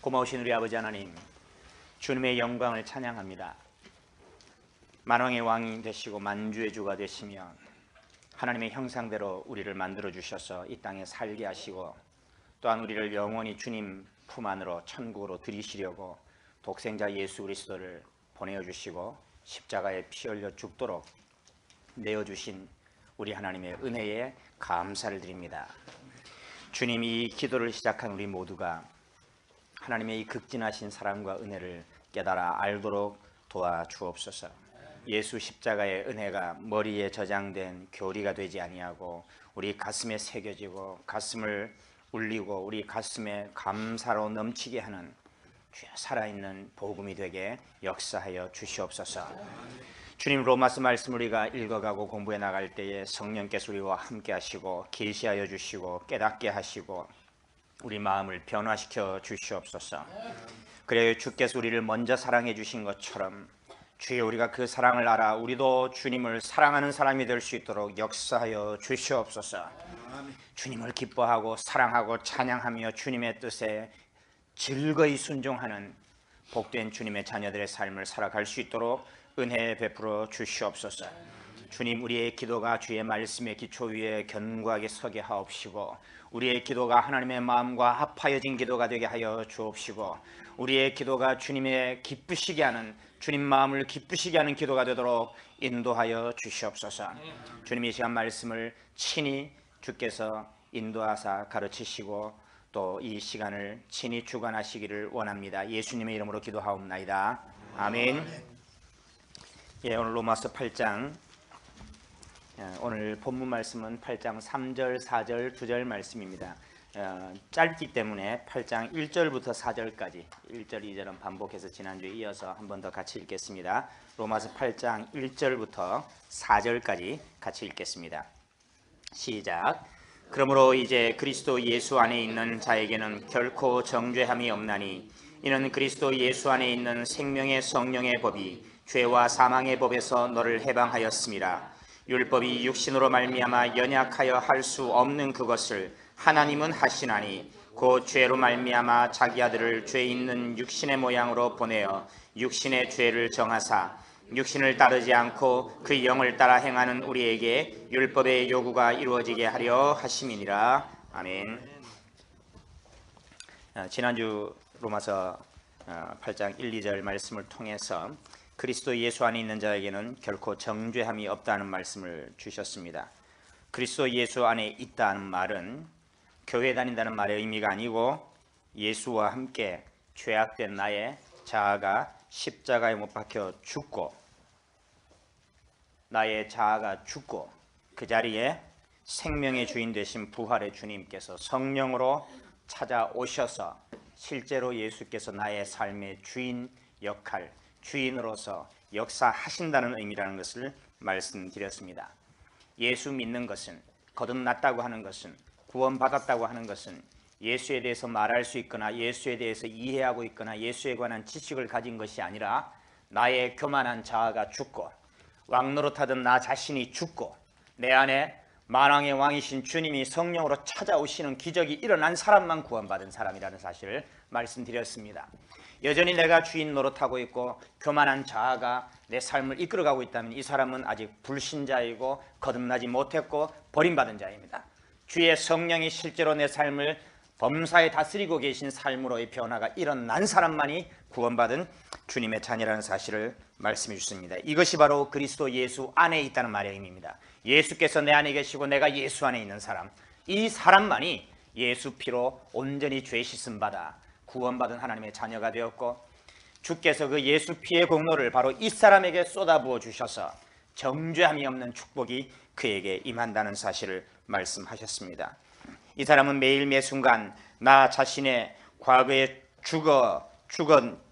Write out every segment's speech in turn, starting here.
고마우신 우리 아버지 하나님, 주님의 영광을 찬양합니다. 만왕의 왕이 되시고 만주의 주가 되시며 하나님의 형상대로 우리를 만들어 주셔서 이 땅에 살게 하시고 또한 우리를 영원히 주님 품 안으로 천국으로 들이시려고 독생자 예수 그리스도를 보내어 주시고 십자가에 피 흘려 죽도록 내어주신 우리 하나님의 은혜에 감사를 드립니다. 주님, 이 기도를 시작한 우리 모두가 하나님의 이 극진하신 사랑과 은혜를 깨달아 알도록 도와주옵소서. 예수 십자가의 은혜가 머리에 저장된 교리가 되지 아니하고 우리 가슴에 새겨지고 가슴을 울리고 우리 가슴에 감사로 넘치게 하는 주여 살아있는 복음이 되게 역사하여 주시옵소서. 주님, 로마서 말씀 우리가 읽어가고 공부해 나갈 때에 성령께서 우리와 함께 하시고 계시하여 주시고 깨닫게 하시고 우리 마음을 변화시켜 주시옵소서. 그래야 주께서 우리를 먼저 사랑해 주신 것처럼 주여 우리가 그 사랑을 알아 우리도 주님을 사랑하는 사람이 될 수 있도록 역사하여 주시옵소서. 주님을 기뻐하고 사랑하고 찬양하며 주님의 뜻에 즐거이 순종하는 복된 주님의 자녀들의 삶을 살아갈 수 있도록 은혜 베풀어 주시옵소서. 주님, 우리의 기도가 주의 말씀의 기초 위에 견고하게 서게 하옵시고 우리의 기도가 하나님의 마음과 합하여진 기도가 되게 하여 주옵시고 우리의 기도가 주님의 기쁘시게 하는, 주님 마음을 기쁘시게 하는 기도가 되도록 인도하여 주시옵소서. 주님, 이 시간 말씀을 친히 주께서 인도하사 가르치시고 또 이 시간을 친히 주관하시기를 원합니다. 예수님의 이름으로 기도하옵나이다. 아멘. 예, 오늘 로마서 8장, 오늘 본문 말씀은 8장 3절, 4절, 2절 말씀입니다. 짧기 때문에 8장 1절부터 4절까지 1절, 2절은 반복해서 지난주에 이어서 한 번 더 같이 읽겠습니다. 로마서 8장 1절부터 4절까지 같이 읽겠습니다. 시작. 그러므로 이제 그리스도 예수 안에 있는 자에게는 결코 정죄함이 없나니 이는 그리스도 예수 안에 있는 생명의 성령의 법이 죄와 사망의 법에서 너를 해방하였음이라. 율법이 육신으로 말미암아 연약하여 할 수 없는 그것을 하나님은 하시나니 곧 죄로 말미암아 자기 아들을 죄 있는 육신의 모양으로 보내어 육신의 죄를 정하사 육신을 따르지 않고 그 영을 따라 행하는 우리에게 율법의 요구가 이루어지게 하려 하심이니라. 아멘. 지난주 로마서 8장 1, 2절 말씀을 통해서 그리스도 예수 안에 있는 자에게는 결코 정죄함이 없다는 말씀을 주셨습니다. 그리스도 예수 안에 있다는 말은 교회 다닌다는 말의 의미가 아니고 예수와 함께 죄악된 나의 자아가 십자가에 못 박혀 죽고 나의 자아가 죽고 그 자리에 생명의 주인 되신 부활의 주님께서 성령으로 찾아오셔서 실제로 예수께서 나의 삶의 주인 역할, 주인으로서 역사하신다는 의미라는 것을 말씀드렸습니다. 예수 믿는 것은, 거듭났다고 하는 것은, 구원받았다고 하는 것은 예수에 대해서 말할 수 있거나 예수에 대해서 이해하고 있거나 예수에 관한 지식을 가진 것이 아니라 나의 교만한 자아가 죽고 왕노릇하던 나 자신이 죽고 내 안에 만왕의 왕이신 주님이 성령으로 찾아오시는 기적이 일어난 사람만 구원받은 사람이라는 사실을 말씀드렸습니다. 여전히 내가 주인 노릇하고 있고 교만한 자아가 내 삶을 이끌어가고 있다면 이 사람은 아직 불신자이고 거듭나지 못했고 버림받은 자입니다. 주의 성령이 실제로 내 삶을 범사에 다스리고 계신 삶으로의 변화가 일어난 사람만이 구원받은 주님의 자녀라는 사실을 말씀해 주십니다. 이것이 바로 그리스도 예수 안에 있다는 말의 의미입니다. 예수께서 내 안에 계시고 내가 예수 안에 있는 사람, 이 사람만이 예수 피로 온전히 죄 씻음 받아 구원받은 하나님의 자녀가 되었고 주께서 그 예수 피의 공로를 바로 이 사람에게 쏟아부어 주셔서 정죄함이 없는 축복이 그에게 임한다는 사실을 말씀하셨습니다. 이 사람은 매일 매순간 나 자신의 과거에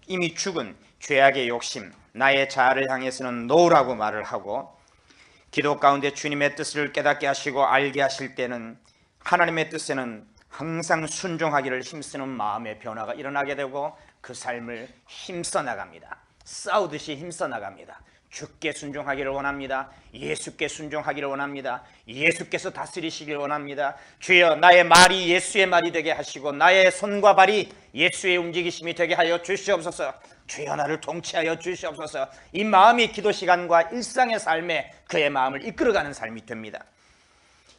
이미 죽은 죄악의 욕심, 나의 자아를 향해서는 노라고 말을 하고 기도 가운데 주님의 뜻을 깨닫게 하시고 알게 하실 때는 하나님의 뜻에는 항상 순종하기를 힘쓰는 마음의 변화가 일어나게 되고 그 삶을 힘써 나갑니다. 싸우듯이 힘써 나갑니다. 주께 순종하기를 원합니다. 예수께 순종하기를 원합니다. 예수께서 다스리시길 원합니다. 주여, 나의 말이 예수의 말이 되게 하시고 나의 손과 발이 예수의 움직이심이 되게 하여 주시옵소서. 주여, 나를 통치하여 주시옵소서. 이 마음이 기도 시간과 일상의 삶에 그의 마음을 이끌어가는 삶이 됩니다.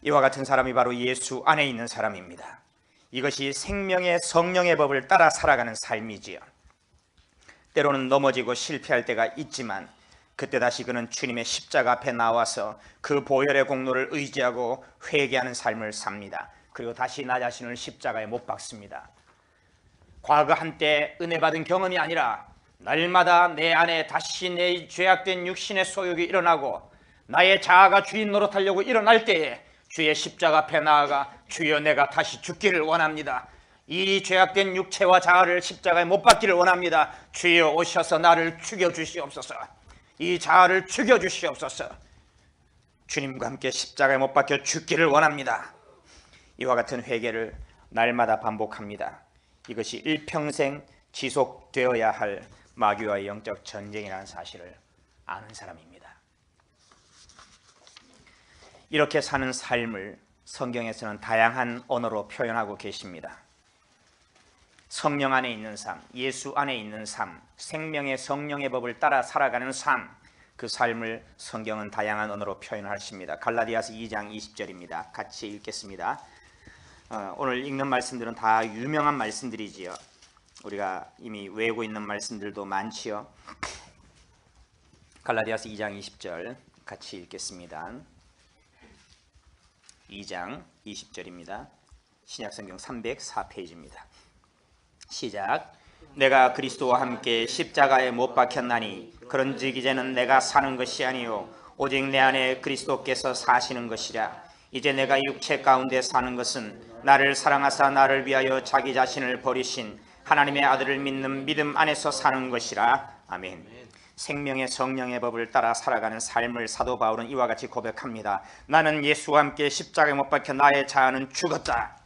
이와 같은 사람이 바로 예수 안에 있는 사람입니다. 이것이 생명의 성령의 법을 따라 살아가는 삶이지요. 때로는 넘어지고 실패할 때가 있지만 그때 다시 그는 주님의 십자가 앞에 나와서 그 보혈의 공로를 의지하고 회개하는 삶을 삽니다. 그리고 다시 나 자신을 십자가에 못 박습니다. 과거 한때 은혜 받은 경험이 아니라 날마다 내 안에 다시 내 죄악된 육신의 소욕이 일어나고 나의 자아가 주인 노릇하려고 일어날 때에 주의 십자가 앞에 나아가 주여, 내가 다시 죽기를 원합니다. 이 죄악된 육체와 자아를 십자가에 못 박기를 원합니다. 주여, 오셔서 나를 죽여주시옵소서. 이 자아를 죽여주시옵소서. 주님과 함께 십자가에 못 박혀 죽기를 원합니다. 이와 같은 회개를 날마다 반복합니다. 이것이 일평생 지속되어야 할 마귀와의 영적 전쟁이라는 사실을 아는 사람입니다. 이렇게 사는 삶을 성경에서는 다양한 언어로 표현하고 계십니다. 성령 안에 있는 삶, 예수 안에 있는 삶, 생명의 성령의 법을 따라 살아가는 삶, 그 삶을 성경은 다양한 언어로 표현하십니다. 갈라디아서 2장 20절입니다. 같이 읽겠습니다. 오늘 읽는 말씀들은 다 유명한 말씀들이지요. 우리가 이미 외우고 있는 말씀들도 많지요. 갈라디아서 2장 20절 같이 읽겠습니다. 2장 20절입니다. 신약성경 304페이지입니다. 시작. 내가 그리스도와 함께 십자가에 못 박혔나니 그런즉 이제는 내가 사는 것이 아니요 오직 내 안에 그리스도께서 사시는 것이라. 이제 내가 육체 가운데 사는 것은 나를 사랑하사 나를 위하여 자기 자신을 버리신 하나님의 아들을 믿는 믿음 안에서 사는 것이라. 아멘. 생명의 성령의 법을 따라 살아가는 삶을 사도 바울은 이와 같이 고백합니다. 나는 예수와 함께 십자가에 못 박혀 나의 자아는 죽었다.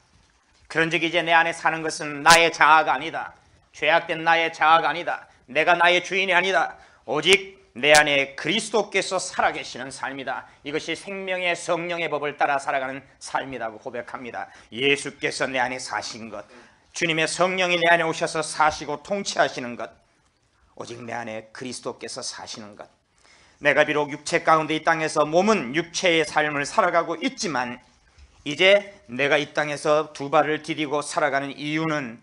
그런즉 이제 내 안에 사는 것은 나의 자아가 아니다. 죄악된 나의 자아가 아니다. 내가 나의 주인이 아니다. 오직 내 안에 그리스도께서 살아계시는 삶이다. 이것이 생명의 성령의 법을 따라 살아가는 삶이라고 고백합니다. 예수께서 내 안에 사신 것, 주님의 성령이 내 안에 오셔서 사시고 통치하시는 것, 오직 내 안에 그리스도께서 사시는 것. 내가 비록 육체 가운데 이 땅에서 몸은 육체의 삶을 살아가고 있지만 이제 내가 이 땅에서 두 발을 디디고 살아가는 이유는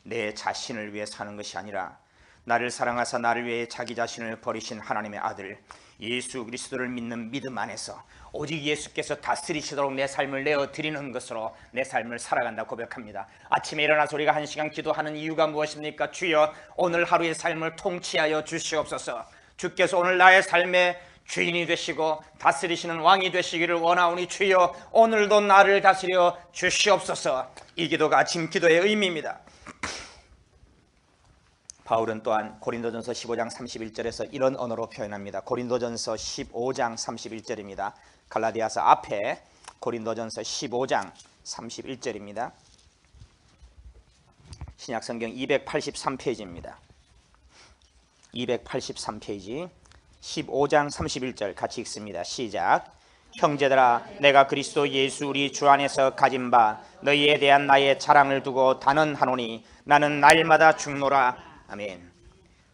내 자신을 위해 사는 것이 아니라 나를 사랑하사 나를 위해 자기 자신을 버리신 하나님의 아들 예수 그리스도를 믿는 믿음 안에서 오직 예수께서 다스리시도록 내 삶을 내어드리는 것으로 내 삶을 살아간다 고백합니다. 아침에 일어나서 우리가 1시간 기도하는 이유가 무엇입니까? 주여, 오늘 하루의 삶을 통치하여 주시옵소서. 주께서 오늘 나의 삶에 주인이 되시고 다스리시는 왕이 되시기를 원하오니 주여, 오늘도 나를 다스려 주시옵소서. 이 기도가 아침 기도의 의미입니다. 바울은 또한 고린도전서 15장 31절에서 이런 언어로 표현합니다. 고린도전서 15장 31절입니다. 갈라디아서 앞에 고린도전서 15장 31절입니다. 신약성경 283페이지입니다. 283페이지 15장 31절 같이 읽습니다. 시작. 형제들아, 내가 그리스도 예수 우리 주 안에서 가진 바 너희에 대한 나의 자랑을 두고 단언하노니 나는 날마다 죽노라. 아멘.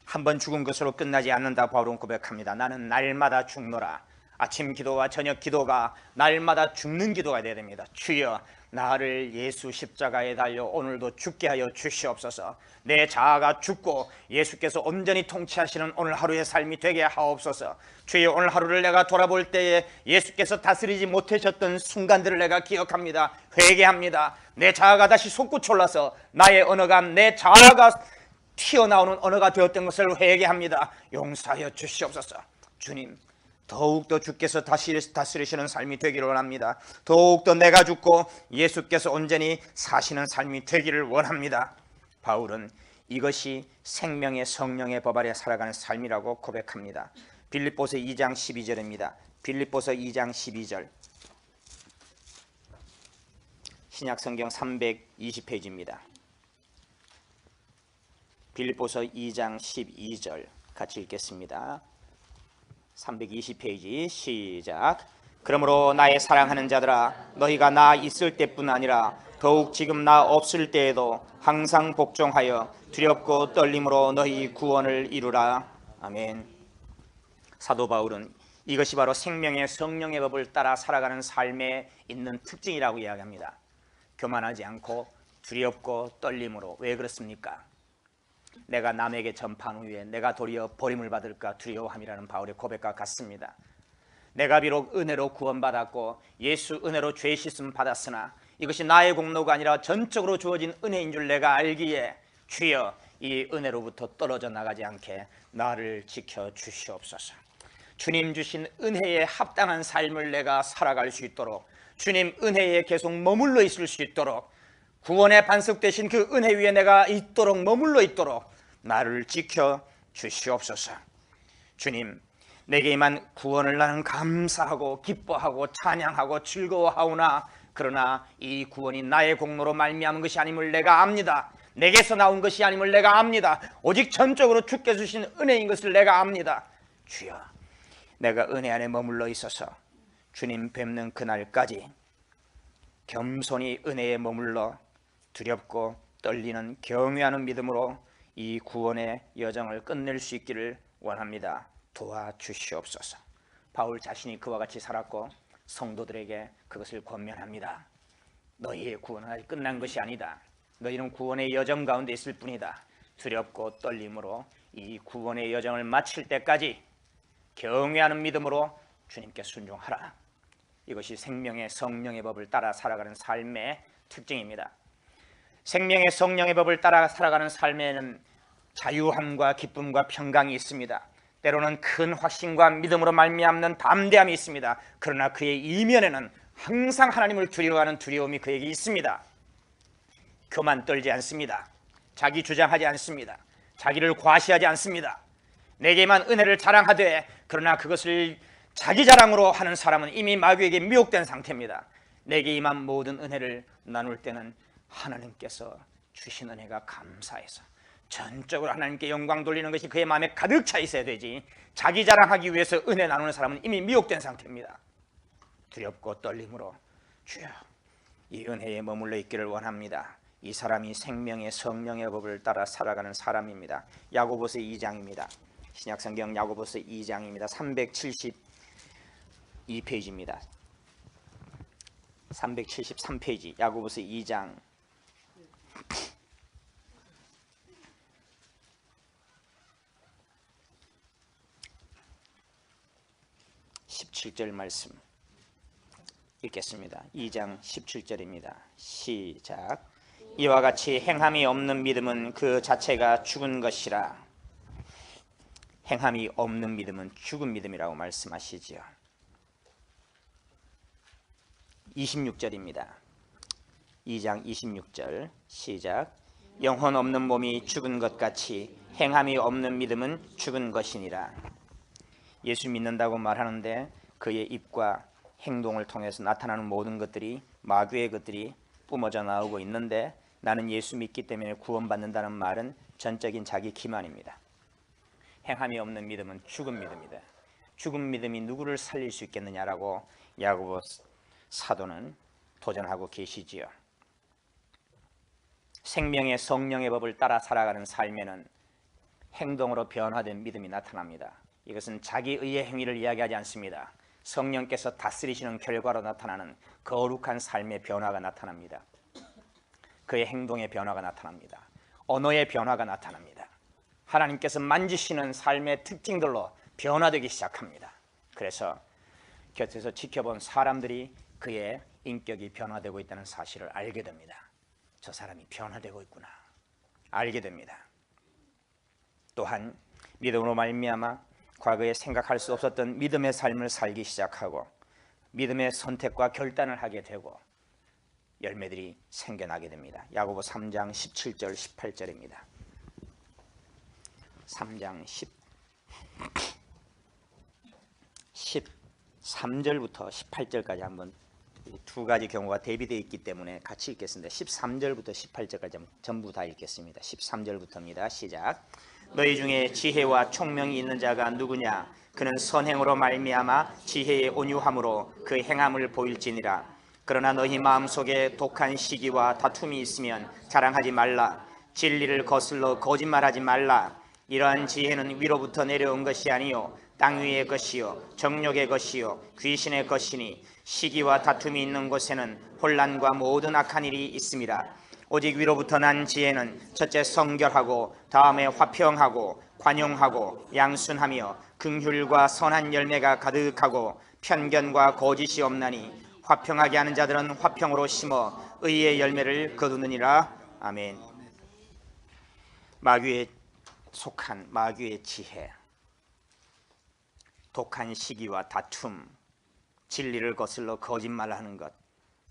한번 죽은 것으로 끝나지 않는다 바울은 고백합니다. 나는 날마다 죽노라. 아침 기도와 저녁 기도가 날마다 죽는 기도가 되어야 됩니다. 주여, 나를 예수 십자가에 달려 오늘도 죽게 하여 주시옵소서. 내 자아가 죽고 예수께서 온전히 통치하시는 오늘 하루의 삶이 되게 하옵소서. 주여, 오늘 하루를 내가 돌아볼 때에 예수께서 다스리지 못하셨던 순간들을 내가 기억합니다. 회개합니다. 내 자아가 다시 솟구쳐올라서 나의 언어가 내 자아가 튀어나오는 언어가 되었던 것을 회개합니다. 용서하여 주시옵소서. 주님, 더욱더 주께서 다스리시는 삶이 되기를 원합니다. 더욱더 내가 죽고 예수께서 온전히 사시는 삶이 되기를 원합니다. 바울은 이것이 생명의 성령의 법 아래 살아가는 삶이라고 고백합니다. 빌립보서 2장 12절입니다. 빌립보서 2장 12절 신약성경 320페이지입니다. 빌립보서 2장 12절 같이 읽겠습니다. 320페이지 시작. 그러므로 나의 사랑하는 자들아, 너희가 나 있을 때뿐 아니라 더욱 지금 나 없을 때에도 항상 복종하여 두렵고 떨림으로 너희 구원을 이루라. 아멘. 사도 바울은 이것이 바로 생명의 성령의 법을 따라 살아가는 삶에 있는 특징이라고 이야기합니다. 교만하지 않고 두렵고 떨림으로. 왜 그렇습니까? 내가 남에게 전파한 후에 내가 도리어 버림을 받을까 두려워함이라는 바울의 고백과 같습니다. 내가 비록 은혜로 구원받았고 예수 은혜로 죄 씻음 받았으나 이것이 나의 공로가 아니라 전적으로 주어진 은혜인 줄 내가 알기에 주여 이 은혜로부터 떨어져 나가지 않게 나를 지켜 주시옵소서. 주님 주신 은혜에 합당한 삶을 내가 살아갈 수 있도록, 주님 은혜에 계속 머물러 있을 수 있도록, 구원의 반석 되신 그 은혜 위에 내가 있도록 머물러 있도록 나를 지켜 주시옵소서. 주님, 내게 임한 구원을 나는 감사하고 기뻐하고 찬양하고 즐거워하오나 그러나 이 구원이 나의 공로로 말미암은 것이 아님을 내가 압니다. 내게서 나온 것이 아님을 내가 압니다. 오직 전적으로 주께 주신 은혜인 것을 내가 압니다. 주여, 내가 은혜 안에 머물러 있어서 주님 뵙는 그날까지 겸손히 은혜에 머물러 두렵고 떨리는 경외하는 믿음으로 이 구원의 여정을 끝낼 수 있기를 원합니다. 도와주시옵소서. 바울 자신이 그와 같이 살았고 성도들에게 그것을 권면합니다. 너희의 구원은 아직 끝난 것이 아니다. 너희는 구원의 여정 가운데 있을 뿐이다. 두렵고 떨림으로 이 구원의 여정을 마칠 때까지 경외하는 믿음으로 주님께 순종하라. 이것이 생명의 성령의 법을 따라 살아가는 삶의 특징입니다. 생명의 성령의 법을 따라 살아가는 삶에는 자유함과 기쁨과 평강이 있습니다. 때로는 큰 확신과 믿음으로 말미암는 담대함이 있습니다. 그러나 그의 이면에는 항상 하나님을 두려워하는 두려움이 그에게 있습니다. 교만 떨지 않습니다. 자기 주장하지 않습니다. 자기를 과시하지 않습니다. 내게만 은혜를 자랑하되 그러나 그것을 자기 자랑으로 하는 사람은 이미 마귀에게 미혹된 상태입니다. 내게 임한 모든 은혜를 나눌 때는 하나님께서 주신 은혜가 감사해서 전적으로 하나님께 영광 돌리는 것이 그의 마음에 가득 차 있어야 되지, 자기 자랑하기 위해서 은혜 나누는 사람은 이미 미혹된 상태입니다. 두렵고 떨림으로 주여 이 은혜에 머물러 있기를 원합니다. 이 사람이 생명의 성령의 법을 따라 살아가는 사람입니다. 야고보서 2장입니다. 신약성경 야고보서 2장입니다. 372페이지입니다. 373페이지 야고보서 2장 17절 말씀 읽겠습니다. 2장 17절입니다. 시작. 이와 같이 행함이 없는 믿음은 그 자체가 죽은 것이라. 행함이 없는 믿음은 죽은 믿음이라고 말씀하시지요. 26절입니다. 2장 26절 시작. 영혼 없는 몸이 죽은 것 같이 행함이 없는 믿음은 죽은 것이니라. 예수 믿는다고 말하는데 그의 입과 행동을 통해서 나타나는 모든 것들이 마귀의 것들이 뿜어져 나오고 있는데 나는 예수 믿기 때문에 구원받는다는 말은 전적인 자기 기만입니다. 행함이 없는 믿음은 죽은 믿음이다. 죽은 믿음이 누구를 살릴 수 있겠느냐라고 야고보 사도는 도전하고 계시지요. 생명의 성령의 법을 따라 살아가는 삶에는 행동으로 변화된 믿음이 나타납니다. 이것은 자기의의 행위를 이야기하지 않습니다. 성령께서 다스리시는 결과로 나타나는 거룩한 삶의 변화가 나타납니다. 그의 행동의 변화가 나타납니다. 언어의 변화가 나타납니다. 하나님께서 만지시는 삶의 특징들로 변화되기 시작합니다. 그래서 곁에서 지켜본 사람들이 그의 인격이 변화되고 있다는 사실을 알게 됩니다. 저 사람이 변화되고 있구나 알게 됩니다. 또한 믿음으로 말미암아 과거에 생각할 수 없었던 믿음의 삶을 살기 시작하고 믿음의 선택과 결단을 하게 되고 열매들이 생겨나게 됩니다. 야고보 3장 17절 18절입니다. 3장 13절부터 18절까지 한번 두 가지 경우가 대비되어 있기 때문에 같이 읽겠습니다. 13절부터 18절까지 전부 다 읽겠습니다. 13절부터입니다. 시작. 너희 중에 지혜와 총명이 있는 자가 누구냐? 그는 선행으로 말미암아 지혜의 온유함으로 그 행함을 보일지니라. 그러나 너희 마음속에 독한 시기와 다툼이 있으면 자랑하지 말라. 진리를 거슬러 거짓말하지 말라. 이러한 지혜는 위로부터 내려온 것이 아니요 땅 위의 것이요 정욕의 것이요 귀신의 것이니 시기와 다툼이 있는 곳에는 혼란과 모든 악한 일이 있음이라. 오직 위로부터 난 지혜는 첫째 성결하고 다음에 화평하고 관용하고 양순하며 긍휼과 선한 열매가 가득하고 편견과 거짓이 없나니 화평하게 하는 자들은 화평으로 심어 의의 열매를 거두느니라. 아멘. 마귀에 속한 마귀의 지혜, 독한 시기와 다툼, 진리를 거슬러 거짓말하는 것,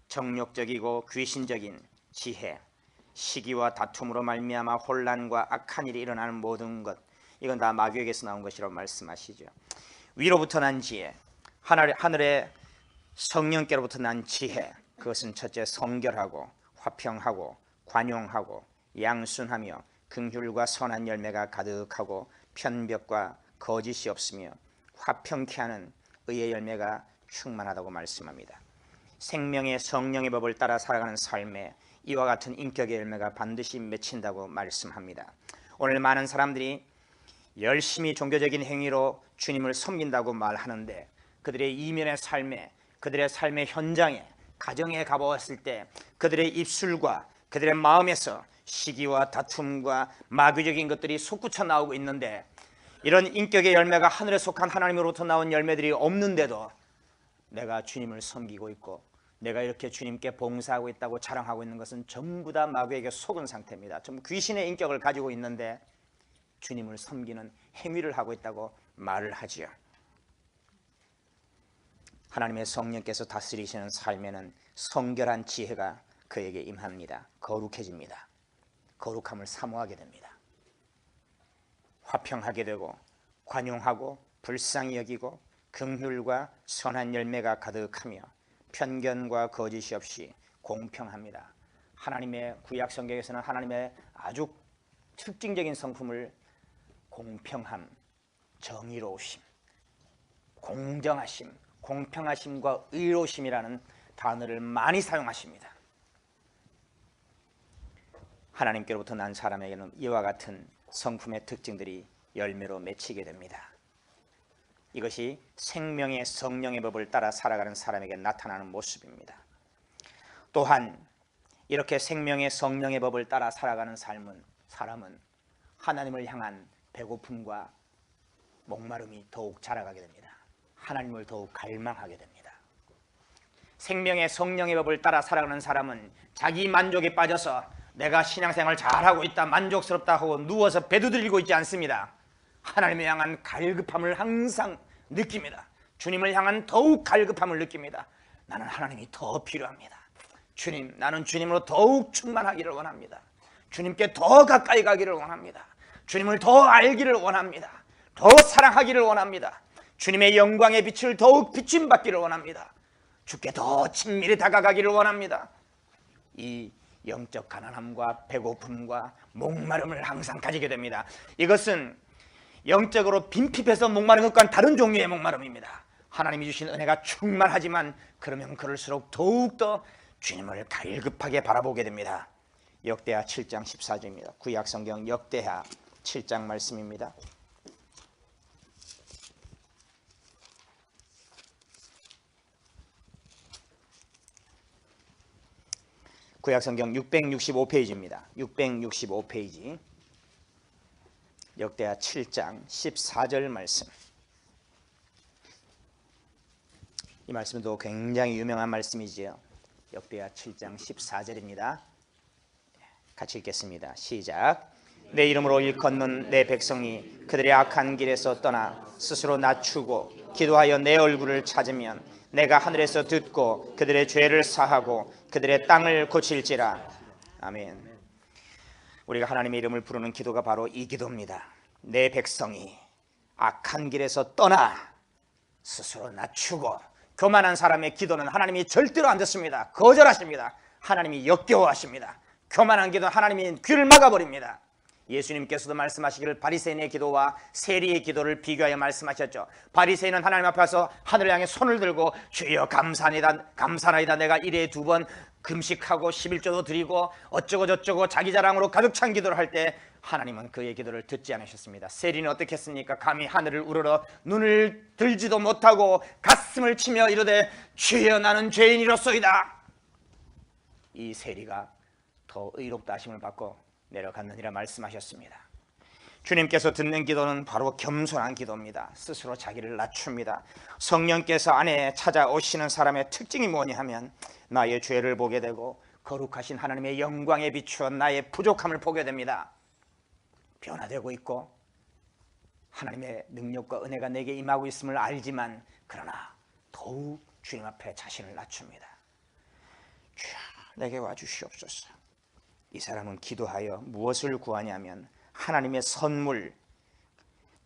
정욕적이고 귀신적인 지혜, 시기와 다툼으로 말미암아 혼란과 악한 일이 일어나는 모든 것, 이건 다 마귀에게서 나온 것이라고 말씀하시죠. 위로부터 난 지혜, 하늘의 성령께로부터 난 지혜, 그것은 첫째 성결하고 화평하고 관용하고 양순하며 긍휼과 선한 열매가 가득하고 편벽과 거짓이 없으며 화평케 하는 의의 열매가 충만하다고 말씀합니다. 생명의 성령의 법을 따라 살아가는 삶에 이와 같은 인격의 열매가 반드시 맺힌다고 말씀합니다. 오늘 많은 사람들이 열심히 종교적인 행위로 주님을 섬긴다고 말하는데 그들의 이면의 삶에, 그들의 삶의 현장에, 가정에 가보았을 때 그들의 입술과 그들의 마음에서 시기와 다툼과 마귀적인 것들이 솟구쳐 나오고 있는데, 이런 인격의 열매가 하늘에 속한 하나님으로부터 나온 열매들이 없는데도 내가 주님을 섬기고 있고 내가 이렇게 주님께 봉사하고 있다고 자랑하고 있는 것은 전부 다 마귀에게 속은 상태입니다. 전부 귀신의 인격을 가지고 있는데 주님을 섬기는 행위를 하고 있다고 말을 하지요. 하나님의 성령께서 다스리시는 삶에는 성결한 지혜가 그에게 임합니다. 거룩해집니다. 거룩함을 사모하게 됩니다. 화평하게 되고 관용하고 불쌍히 여기고 긍휼과 선한 열매가 가득하며 편견과 거짓이 없이 공평합니다. 하나님의 구약 성경에서는 하나님의 아주 특징적인 성품을 공평함, 정의로우심, 공정하심, 공평하심과 의로우심이라는 단어를 많이 사용하십니다. 하나님께로부터 난 사람에게는 이와 같은 성품의 특징들이 열매로 맺히게 됩니다. 이것이 생명의 성령의 법을 따라 살아가는 사람에게 나타나는 모습입니다. 또한 이렇게 생명의 성령의 법을 따라 살아가는 사람은 하나님을 향한 배고픔과 목마름이 더욱 자라가게 됩니다. 하나님을 더욱 갈망하게 됩니다. 생명의 성령의 법을 따라 살아가는 사람은 자기 만족에 빠져서 내가 신앙생활 잘하고 있다, 만족스럽다 하고 누워서 배두들리고 있지 않습니다. 하나님을 향한 갈급함을 항상 느낍니다. 주님을 향한 더욱 갈급함을 느낍니다. 나는 하나님이 더 필요합니다. 주님, 나는 주님으로 더욱 충만하기를 원합니다. 주님께 더 가까이 가기를 원합니다. 주님을 더 알기를 원합니다. 더 사랑하기를 원합니다. 주님의 영광의 빛을 더욱 비춤받기를 원합니다. 주께 더 친밀히 다가가기를 원합니다. 이 영적 가난함과 배고픔과 목마름을 항상 가지게 됩니다. 이것은 영적으로 빈핍해서 목마른 것과는 다른 종류의 목마름입니다. 하나님이 주신 은혜가 충만하지만 그러면 그럴수록 더욱더 주님을 갈급하게 바라보게 됩니다. 역대하 7장 14절입니다. 구약성경 역대하 7장 말씀입니다. 구약성경 665페이지입니다. 665페이지 역대하 7장 14절 말씀. 이 말씀도 굉장히 유명한 말씀이지요. 역대하 7장 14절입니다. 같이 읽겠습니다. 시작. 내 이름으로 일컫는 내 백성이 그들의 악한 길에서 떠나 스스로 낮추고 기도하여 내 얼굴을 찾으면 내가 하늘에서 듣고 그들의 죄를 사하고 그들의 땅을 고칠지라. 아멘. 우리가 하나님의 이름을 부르는 기도가 바로 이 기도입니다. 내 백성이 악한 길에서 떠나 스스로 낮추고. 교만한 사람의 기도는 하나님이 절대로 안 듣습니다. 거절하십니다. 하나님이 역겨워하십니다. 교만한 기도는 하나님이 귀를 막아버립니다. 예수님께서도 말씀하시기를 바리새인의 기도와 세리의 기도를 비교하여 말씀하셨죠. 바리새인은 하나님 앞에 와서 하늘을 향해 손을 들고 주여 감사나이다 내가 일에 2번 금식하고 11조도 드리고 어쩌고 저쩌고 자기 자랑으로 가득 찬 기도를 할 때 하나님은 그의 기도를 듣지 않으셨습니다. 세리는 어떻게 했습니까? 감히 하늘을 우러러 눈을 들지도 못하고 가슴을 치며 이르되 주여 나는 죄인이로소이다. 이 세리가 더 의롭다 하심을 받고 내려갔느니라 말씀하셨습니다. 주님께서 듣는 기도는 바로 겸손한 기도입니다. 스스로 자기를 낮춥니다. 성령께서 안에 찾아오시는 사람의 특징이 뭐냐 하면 나의 죄를 보게 되고 거룩하신 하나님의 영광에 비추어 나의 부족함을 보게 됩니다. 변화되고 있고 하나님의 능력과 은혜가 내게 임하고 있음을 알지만 그러나 더욱 주님 앞에 자신을 낮춥니다. 주여 내게 와주시옵소서. 이 사람은 기도하여 무엇을 구하냐면 하나님의 선물,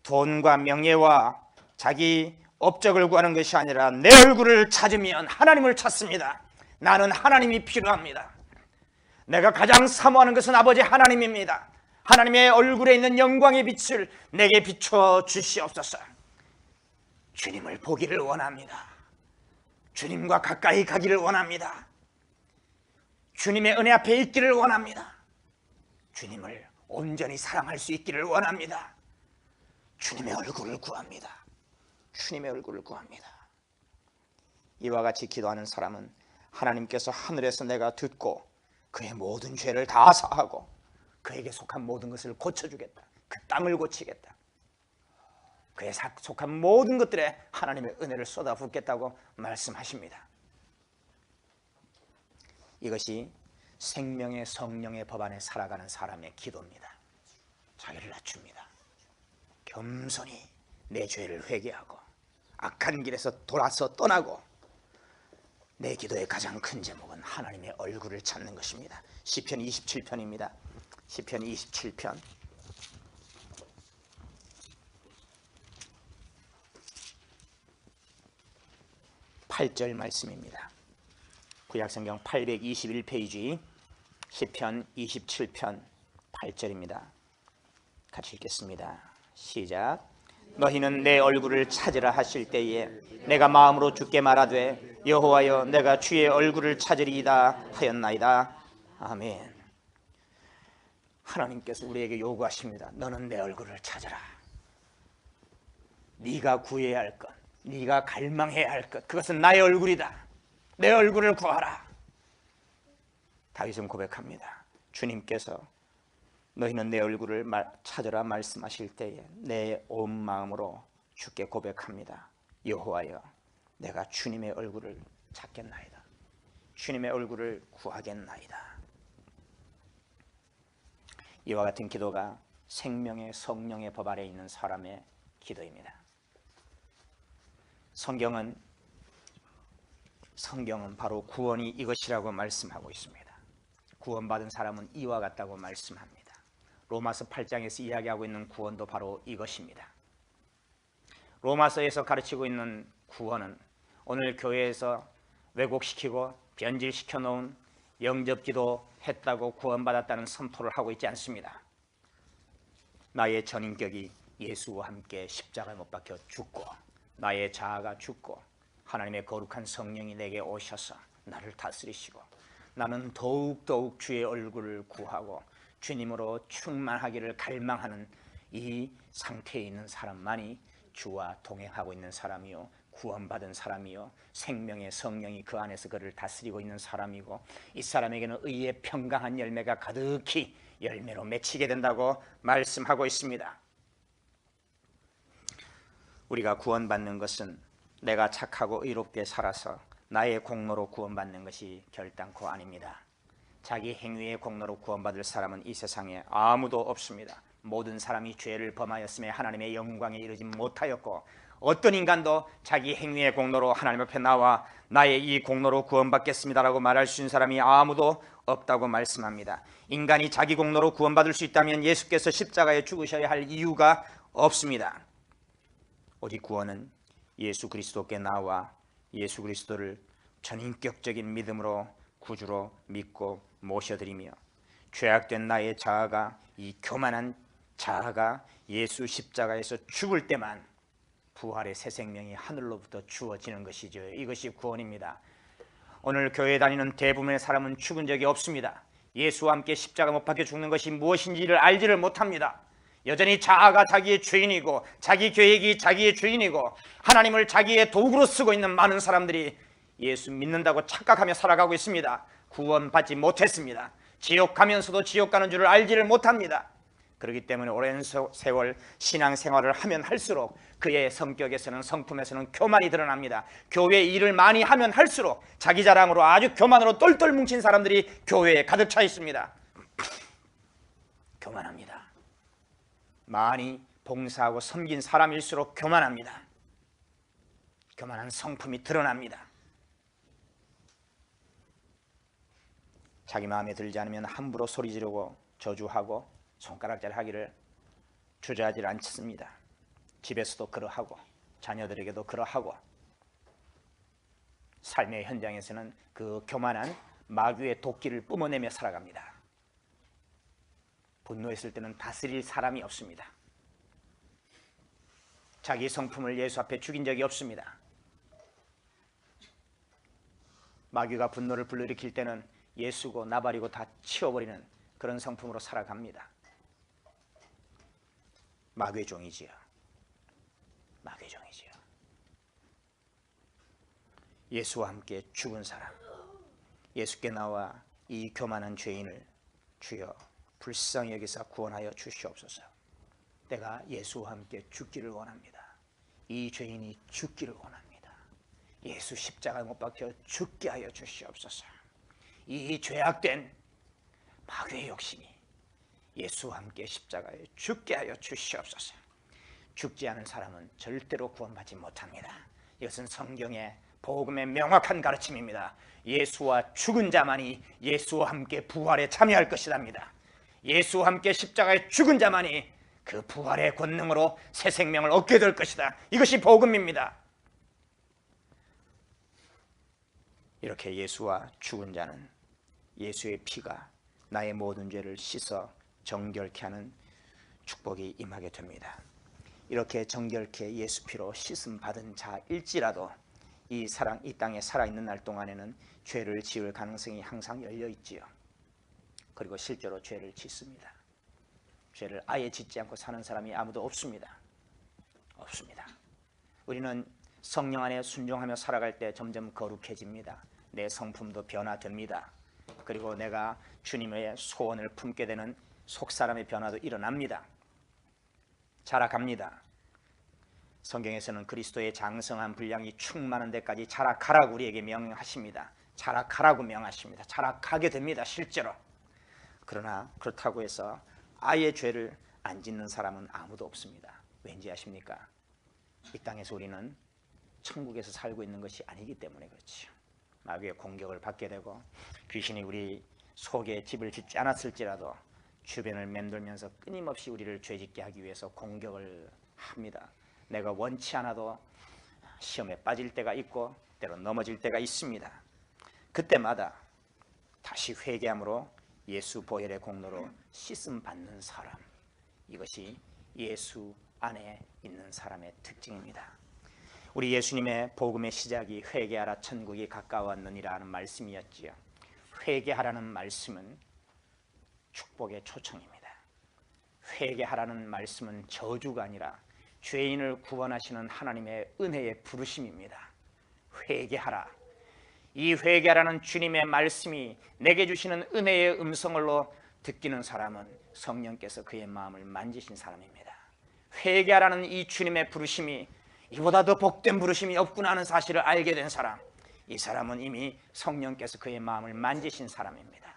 돈과 명예와 자기 업적을 구하는 것이 아니라 내 얼굴을 찾으면 하나님을 찾습니다. 나는 하나님이 필요합니다. 내가 가장 사모하는 것은 아버지 하나님입니다. 하나님의 얼굴에 있는 영광의 빛을 내게 비춰 주시옵소서. 주님을 보기를 원합니다. 주님과 가까이 가기를 원합니다. 주님의 은혜 앞에 있기를 원합니다. 주님을 온전히 사랑할 수 있기를 원합니다. 주님의 얼굴을 구합니다. 주님의 얼굴을 구합니다. 이와 같이 기도하는 사람은 하나님께서 하늘에서 내가 듣고 그의 모든 죄를 다 사하고 그에게 속한 모든 것을 고쳐주겠다. 그 땅을 고치겠다. 그에 속한 모든 것들에 하나님의 은혜를 쏟아붓겠다고 말씀하십니다. 이것이 생명의 성령의 법 안에 살아가는 사람의 기도입니다. 자기를 낮춥니다. 겸손히 내 죄를 회개하고 악한 길에서 돌아서 떠나고 내 기도의 가장 큰 제목은 하나님의 얼굴을 찾는 것입니다. 시편 27편입니다. 시편 27편 8절 말씀입니다. 구약성경 821페이지 시편 27편 8절입니다. 같이 읽겠습니다. 시작. 너희는 내 얼굴을 찾으라 하실 때에 내가 마음으로 주께 말하되 여호와여 내가 주의 얼굴을 찾으리이다 하였나이다. 아멘. 하나님께서 우리에게 요구하십니다. 너는 내 얼굴을 찾으라. 네가 구해야 할 것, 네가 갈망해야 할 것, 그것은 나의 얼굴이다. 내 얼굴을 구하라. 다윗은 고백합니다. 주님께서 너희는 내 얼굴을 찾으라 말씀하실 때에 내 온 마음으로 주께 고백합니다. 여호와여 내가 주님의 얼굴을 찾겠나이다. 주님의 얼굴을 구하겠나이다. 이와 같은 기도가 생명의 성령의 법 아래 있는 사람의 기도입니다. 성경은 바로 구원이 이것이라고 말씀하고 있습니다. 구원받은 사람은 이와 같다고 말씀합니다. 로마서 8장에서 이야기하고 있는 구원도 바로 이것입니다. 로마서에서 가르치고 있는 구원은 오늘 교회에서 왜곡시키고 변질시켜 놓은 영접기도 했다고 구원받았다는 선포를 하고 있지 않습니다. 나의 전인격이 예수와 함께 십자가에 못 박혀 죽고 나의 자아가 죽고 하나님의 거룩한 성령이 내게 오셔서 나를 다스리시고 나는 더욱더욱 주의 얼굴을 구하고 주님으로 충만하기를 갈망하는 이 상태에 있는 사람만이 주와 동행하고 있는 사람이요 구원받은 사람이요 생명의 성령이 그 안에서 그를 다스리고 있는 사람이고 이 사람에게는 의의 평강한 열매가 가득히 열매로 맺히게 된다고 말씀하고 있습니다. 우리가 구원받는 것은 내가 착하고 의롭게 살아서 나의 공로로 구원받는 것이 결단코 아닙니다. 자기 행위의 공로로 구원받을 사람은 이 세상에 아무도 없습니다. 모든 사람이 죄를 범하였음에 하나님의 영광에 이르지 못하였고 어떤 인간도 자기 행위의 공로로 하나님 앞에 나와 나의 이 공로로 구원받겠습니다라고 말할 수 있는 사람이 아무도 없다고 말씀합니다. 인간이 자기 공로로 구원받을 수 있다면 예수께서 십자가에 죽으셔야 할 이유가 없습니다. 오직 구원은 예수 그리스도께 나와 예수 그리스도를 전인격적인 믿음으로 구주로 믿고 모셔드리며 죄악된 나의 자아가, 이 교만한 자아가 예수 십자가에서 죽을 때만 부활의 새 생명이 하늘로부터 주어지는 것이죠. 이것이 구원입니다. 오늘 교회 다니는 대부분의 사람은 죽은 적이 없습니다. 예수와 함께 십자가 못 박혀 죽는 것이 무엇인지를 알지를 못합니다. 여전히 자아가 자기의 주인이고 자기 계획이 자기의 주인이고 하나님을 자기의 도구로 쓰고 있는 많은 사람들이 예수 믿는다고 착각하며 살아가고 있습니다. 구원받지 못했습니다. 지옥 가면서도 지옥 가는 줄을 알지를 못합니다. 그렇기 때문에 오랜 세월 신앙생활을 하면 할수록 그의 성격에서는, 성품에서는 교만이 드러납니다. 교회 일을 많이 하면 할수록 자기 자랑으로 아주 교만으로 똘똘 뭉친 사람들이 교회에 가득 차 있습니다. 교만합니다. 많이 봉사하고 섬긴 사람일수록 교만합니다. 교만한 성품이 드러납니다. 자기 마음에 들지 않으면 함부로 소리 지르고 저주하고 손가락질 하기를 주저하지 않습니다. 집에서도 그러하고 자녀들에게도 그러하고 삶의 현장에서는 그 교만한 마귀의 도끼를 뿜어내며 살아갑니다. 분노했을 때는 다스릴 사람이 없습니다. 자기 성품을 예수 앞에 죽인 적이 없습니다. 마귀가 분노를 불러일으킬 때는 예수고 나발이고 다 치워버리는 그런 성품으로 살아갑니다. 마귀의 종이지요. 마귀의 종이지요. 예수와 함께 죽은 사람, 예수께 나와 이 교만한 죄인을 주여 불쌍히 여기사 구원하여 주시옵소서. 내가 예수와 함께 죽기를 원합니다. 이 죄인이 죽기를 원합니다. 예수 십자가에 못 박혀 죽게 하여 주시옵소서. 이 죄악된 마귀의 욕심이 예수와 함께 십자가에 죽게 하여 주시옵소서. 죽지 않은 사람은 절대로 구원받지 못합니다. 이것은 성경의 복음의 명확한 가르침입니다. 예수와 죽은 자만이 예수와 함께 부활에 참여할 것이랍니다. 예수와 함께 십자가에 죽은 자만이 그 부활의 권능으로 새 생명을 얻게 될 것이다. 이것이 복음입니다. 이렇게 예수와 죽은 자는 예수의 피가 나의 모든 죄를 씻어 정결케 하는 축복이 임하게 됩니다. 이렇게 정결케 예수 피로 씻음 받은 자일지라도 이 땅에 살아있는 날 동안에는 죄를 지을 가능성이 항상 열려 있지요. 그리고 실제로 죄를 짓습니다. 죄를 아예 짓지 않고 사는 사람이 아무도 없습니다. 없습니다. 우리는 성령 안에 순종하며 살아갈 때 점점 거룩해집니다. 내 성품도 변화됩니다. 그리고 내가 주님의 소원을 품게 되는 속사람의 변화도 일어납니다. 자라갑니다. 성경에서는 그리스도의 장성한 분량이 충만한 데까지 자라가라고 우리에게 명하십니다. 자라가라고 명하십니다. 자라가게 됩니다. 실제로. 그러나 그렇다고 해서 아예 죄를 안 짓는 사람은 아무도 없습니다. 왠지 아십니까? 이 땅에서 우리는 천국에서 살고 있는 것이 아니기 때문에 그렇죠. 마귀의 공격을 받게 되고 귀신이 우리 속에 집을 짓지 않았을지라도 주변을 맴돌면서 끊임없이 우리를 죄짓게 하기 위해서 공격을 합니다. 내가 원치 않아도 시험에 빠질 때가 있고 때로 넘어질 때가 있습니다. 그때마다 다시 회개함으로 예수 보혈의 공로로 씻음 받는 사람, 이것이 예수 안에 있는 사람의 특징입니다. 우리 예수님의 복음의 시작이 회개하라 천국이 가까웠느니라 하는 말씀이었지요. 회개하라는 말씀은 축복의 초청입니다. 회개하라는 말씀은 저주가 아니라 죄인을 구원하시는 하나님의 은혜의 부르심입니다. 회개하라. 이 회개하라는 주님의 말씀이 내게 주시는 은혜의 음성으로 듣기는 사람은 성령께서 그의 마음을 만지신 사람입니다. 회개하라는 이 주님의 부르심이 이보다 더 복된 부르심이 없구나 하는 사실을 알게 된 사람, 이 사람은 이미 성령께서 그의 마음을 만지신 사람입니다.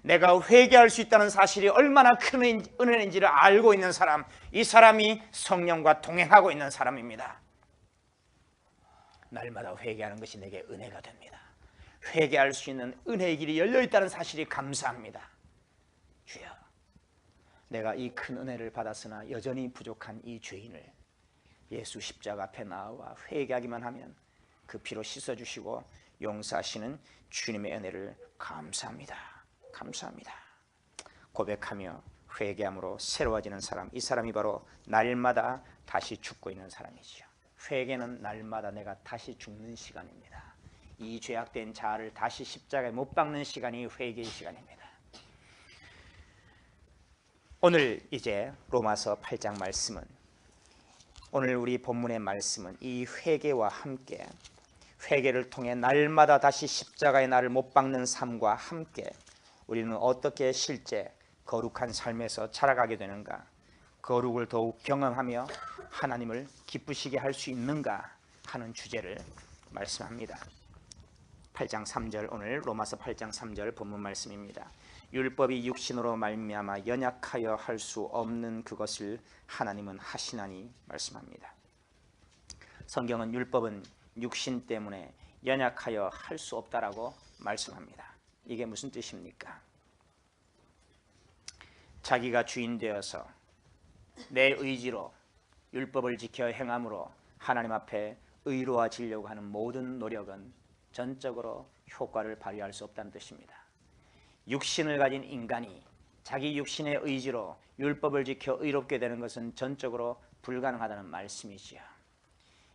내가 회개할 수 있다는 사실이 얼마나 큰 은혜인지를 알고 있는 사람, 이 사람이 성령과 동행하고 있는 사람입니다. 날마다 회개하는 것이 내게 은혜가 됩니다. 회개할 수 있는 은혜의 길이 열려있다는 사실이 감사합니다. 주여, 내가 이 큰 은혜를 받았으나 여전히 부족한 이 죄인을 예수 십자가 앞에 나와 회개하기만 하면 그 피로 씻어주시고 용서하시는 주님의 은혜를 감사합니다. 감사합니다. 고백하며 회개함으로 새로워지는 사람, 이 사람이 바로 날마다 다시 죽고 있는 사람이지요. 회개는 날마다 내가 다시 죽는 시간입니다. 이 죄악된 자아를 다시 십자가에 못 박는 시간이 회개의 시간입니다. 오늘 이제 로마서 8장 말씀은, 오늘 우리 본문의 말씀은 이 회개와 함께, 회개를 통해 날마다 다시 십자가의 나를 못 박는 삶과 함께 우리는 어떻게 실제 거룩한 삶에서 살아가게 되는가, 거룩을 더욱 경험하며 하나님을 기쁘시게 할 수 있는가 하는 주제를 말씀합니다. 8장 3절, 오늘 로마서 8장 3절 본문 말씀입니다. 율법이 육신으로 말미암아 연약하여 할 수 없는 그것을 하나님은 하시나니 말씀합니다. 성경은 율법은 육신 때문에 연약하여 할 수 없다라고 말씀합니다. 이게 무슨 뜻입니까? 자기가 주인 되어서 내 의지로 율법을 지켜 행함으로 하나님 앞에 의로워지려고 하는 모든 노력은 전적으로 효과를 발휘할 수 없다는 뜻입니다. 육신을 가진 인간이 자기 육신의 의지로 율법을 지켜 의롭게 되는 것은 전적으로 불가능하다는 말씀이지요.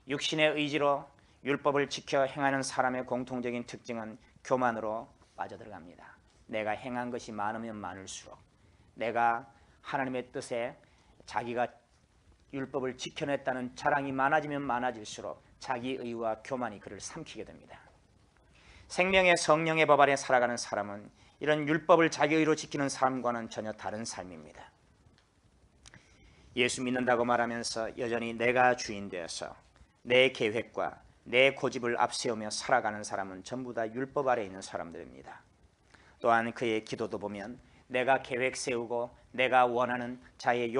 육신의 의지로 율법을 지켜 행하는 사람의 공통적인 특징은 교만으로 빠져들어갑니다. 내가 행한 것이 많으면 많을수록, 내가 하나님의 뜻에 자기가 율법을 지켜냈다는 자랑이 많아지면 많아질수록 자기 의와 교만이 그를 삼키게 됩니다. 생명의 성령의 법 아래 살아가는 사람은 이런 율법을 자기 의로 지키는 삶과는 전혀 다른 삶입니다. 예수 믿는다고 말하면서 여전히 내가 주인 되어서 내 계획과 내 고집을 앞세우며 살아가는 사람은 전부 다 율법 아래 있는 사람들입니다. 또한 그의 기도도 보면 내가 계획 세우고 내가 원하는 자기의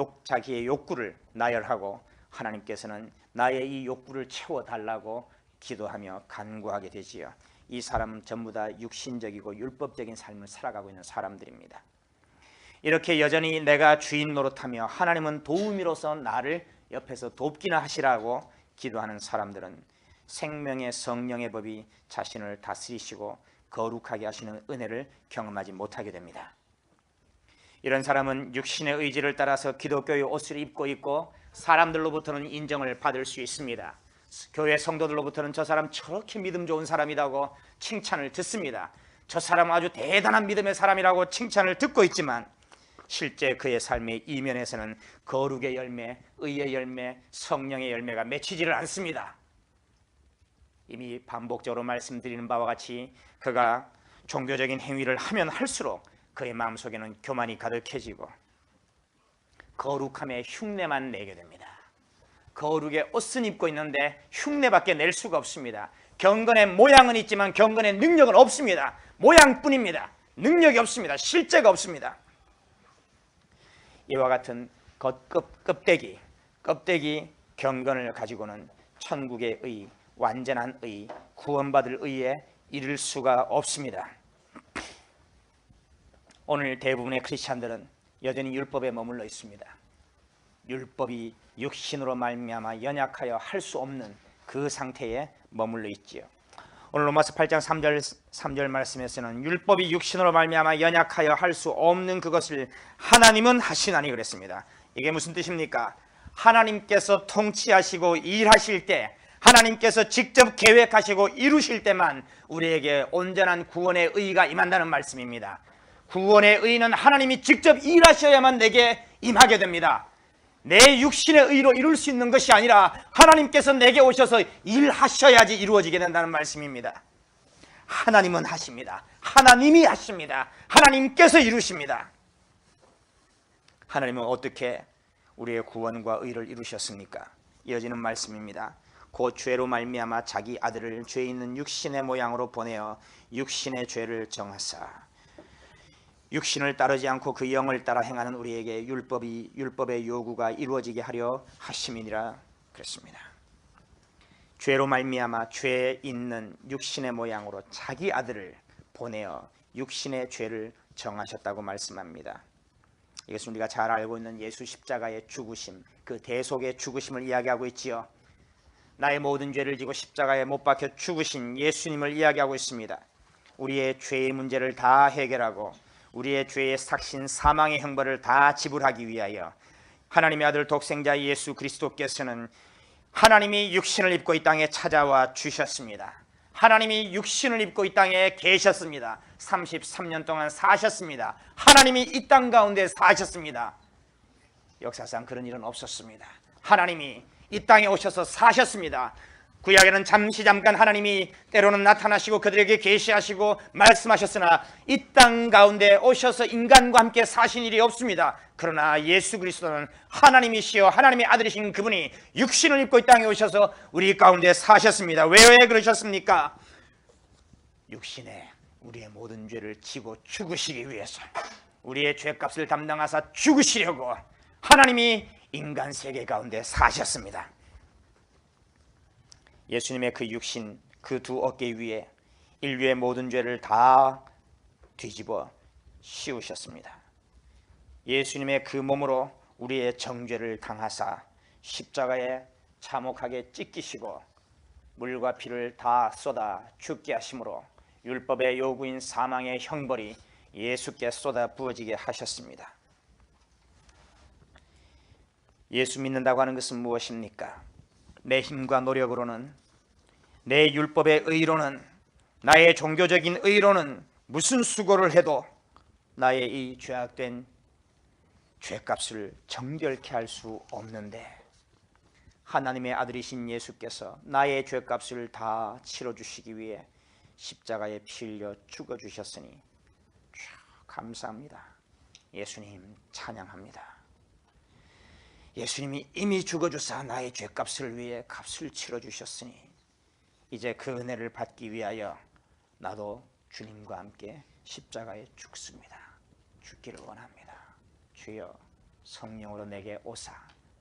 욕구를 나열하고 하나님께서는 나의 이 욕구를 채워달라고 기도하며 간구하게 되지요. 이 사람은 전부 다 육신적이고 율법적인 삶을 살아가고 있는 사람들입니다. 이렇게 여전히 내가 주인 노릇하며 하나님은 도우미로서 나를 옆에서 돕기나 하시라고 기도하는 사람들은 생명의 성령의 법이 자신을 다스리시고 거룩하게 하시는 은혜를 경험하지 못하게 됩니다. 이런 사람은 육신의 의지를 따라서 기독교의 옷을 입고 있고 사람들로부터는 인정을 받을 수 있습니다. 교회 성도들로부터는 저 사람 저렇게 믿음 좋은 사람이라고 칭찬을 듣습니다. 저 사람 아주 대단한 믿음의 사람이라고 칭찬을 듣고 있지만 실제 그의 삶의 이면에서는 거룩의 열매, 의의 열매, 성령의 열매가 맺히지를 않습니다. 이미 반복적으로 말씀드리는 바와 같이 그가 종교적인 행위를 하면 할수록 그의 마음속에는 교만이 가득해지고 거룩함의 흉내만 내게 됩니다. 거룩의 옷은 입고 있는데 흉내밖에 낼 수가 없습니다. 경건의 모양은 있지만 경건의 능력은 없습니다. 모양뿐입니다. 능력이 없습니다. 실제가 없습니다. 이와 같은 껍데기 경건을 가지고는 천국의 의, 완전한 의, 구원받을 의에 이를 수가 없습니다. 오늘 대부분의 크리스찬들은 여전히 율법에 머물러 있습니다. 율법이 육신으로 말미암아 연약하여 할 수 없는 그 상태에 머물러 있지요. 오늘 로마서 8장 3절 말씀에서는 율법이 육신으로 말미암아 연약하여 할 수 없는 그것을 하나님은 하시나니 그랬습니다. 이게 무슨 뜻입니까? 하나님께서 통치하시고 일하실 때, 하나님께서 직접 계획하시고 이루실 때만 우리에게 온전한 구원의 의가 임한다는 말씀입니다. 구원의 의는 하나님이 직접 일하셔야만 내게 임하게 됩니다. 내 육신의 의로 이룰 수 있는 것이 아니라 하나님께서 내게 오셔서 일하셔야지 이루어지게 된다는 말씀입니다. 하나님은 하십니다. 하나님이 하십니다. 하나님께서 이루십니다. 하나님은 어떻게 우리의 구원과 의를 이루셨습니까? 이어지는 말씀입니다. 곧 죄로 말미암아 자기 아들을 죄 있는 육신의 모양으로 보내어 육신의 죄를 정하사, 육신을 따르지 않고 그 영을 따라 행하는 우리에게 율법의 요구가 이루어지게 하려 하심이니라 그랬습니다. 죄로 말미암아 죄 있는 육신의 모양으로 자기 아들을 보내어 육신의 죄를 정하셨다고 말씀합니다. 이것은 우리가 잘 알고 있는 예수 십자가의 죽으심, 그 대속의 죽으심을 이야기하고 있지요. 나의 모든 죄를 지고 십자가에 못 박혀 죽으신 예수님을 이야기하고 있습니다. 우리의 죄의 문제를 다 해결하고 우리의 죄의 삭신 사망의 형벌을 다 지불하기 위하여 하나님의 아들 독생자 예수 그리스도께서는 하나님이 육신을 입고 이 땅에 찾아와 주셨습니다. 하나님이 육신을 입고 이 땅에 계셨습니다. 33년 동안 사셨습니다. 하나님이 이 땅 가운데 사셨습니다. 역사상 그런 일은 없었습니다. 하나님이 이 땅에 오셔서 사셨습니다. 구약에는 잠깐 하나님이 때로는 나타나시고 그들에게 계시하시고 말씀하셨으나 이 땅 가운데 오셔서 인간과 함께 사신 일이 없습니다. 그러나 예수 그리스도는 하나님이시여 하나님의 아들이신 그분이 육신을 입고 이 땅에 오셔서 우리 가운데 사셨습니다. 왜 그러셨습니까? 육신에 우리의 모든 죄를 지고 죽으시기 위해서, 우리의 죄값을 담당하사 죽으시려고 하나님이 인간 세계 가운데 사셨습니다. 예수님의 그 육신, 그 두 어깨 위에 인류의 모든 죄를 다 뒤집어 씌우셨습니다. 예수님의 그 몸으로 우리의 정죄를 당하사 십자가에 참혹하게 찢기시고 물과 피를 다 쏟아 죽게 하심으로 율법의 요구인 사망의 형벌이 예수께 쏟아 부어지게 하셨습니다. 예수 믿는다고 하는 것은 무엇입니까? 내 힘과 노력으로는, 내 율법의 의로는, 나의 종교적인 의로는 무슨 수고를 해도 나의 이 죄악된 죄값을 정결케 할 수 없는데, 하나님의 아들이신 예수께서 나의 죄값을 다 치러주시기 위해 십자가에 피 흘려 죽어주셨으니 감사합니다. 예수님 찬양합니다. 예수님이 이미 죽어주사 나의 죄값을 위해 값을 치러주셨으니 이제 그 은혜를 받기 위하여 나도 주님과 함께 십자가에 죽습니다. 죽기를 원합니다. 주여 성령으로 내게 오사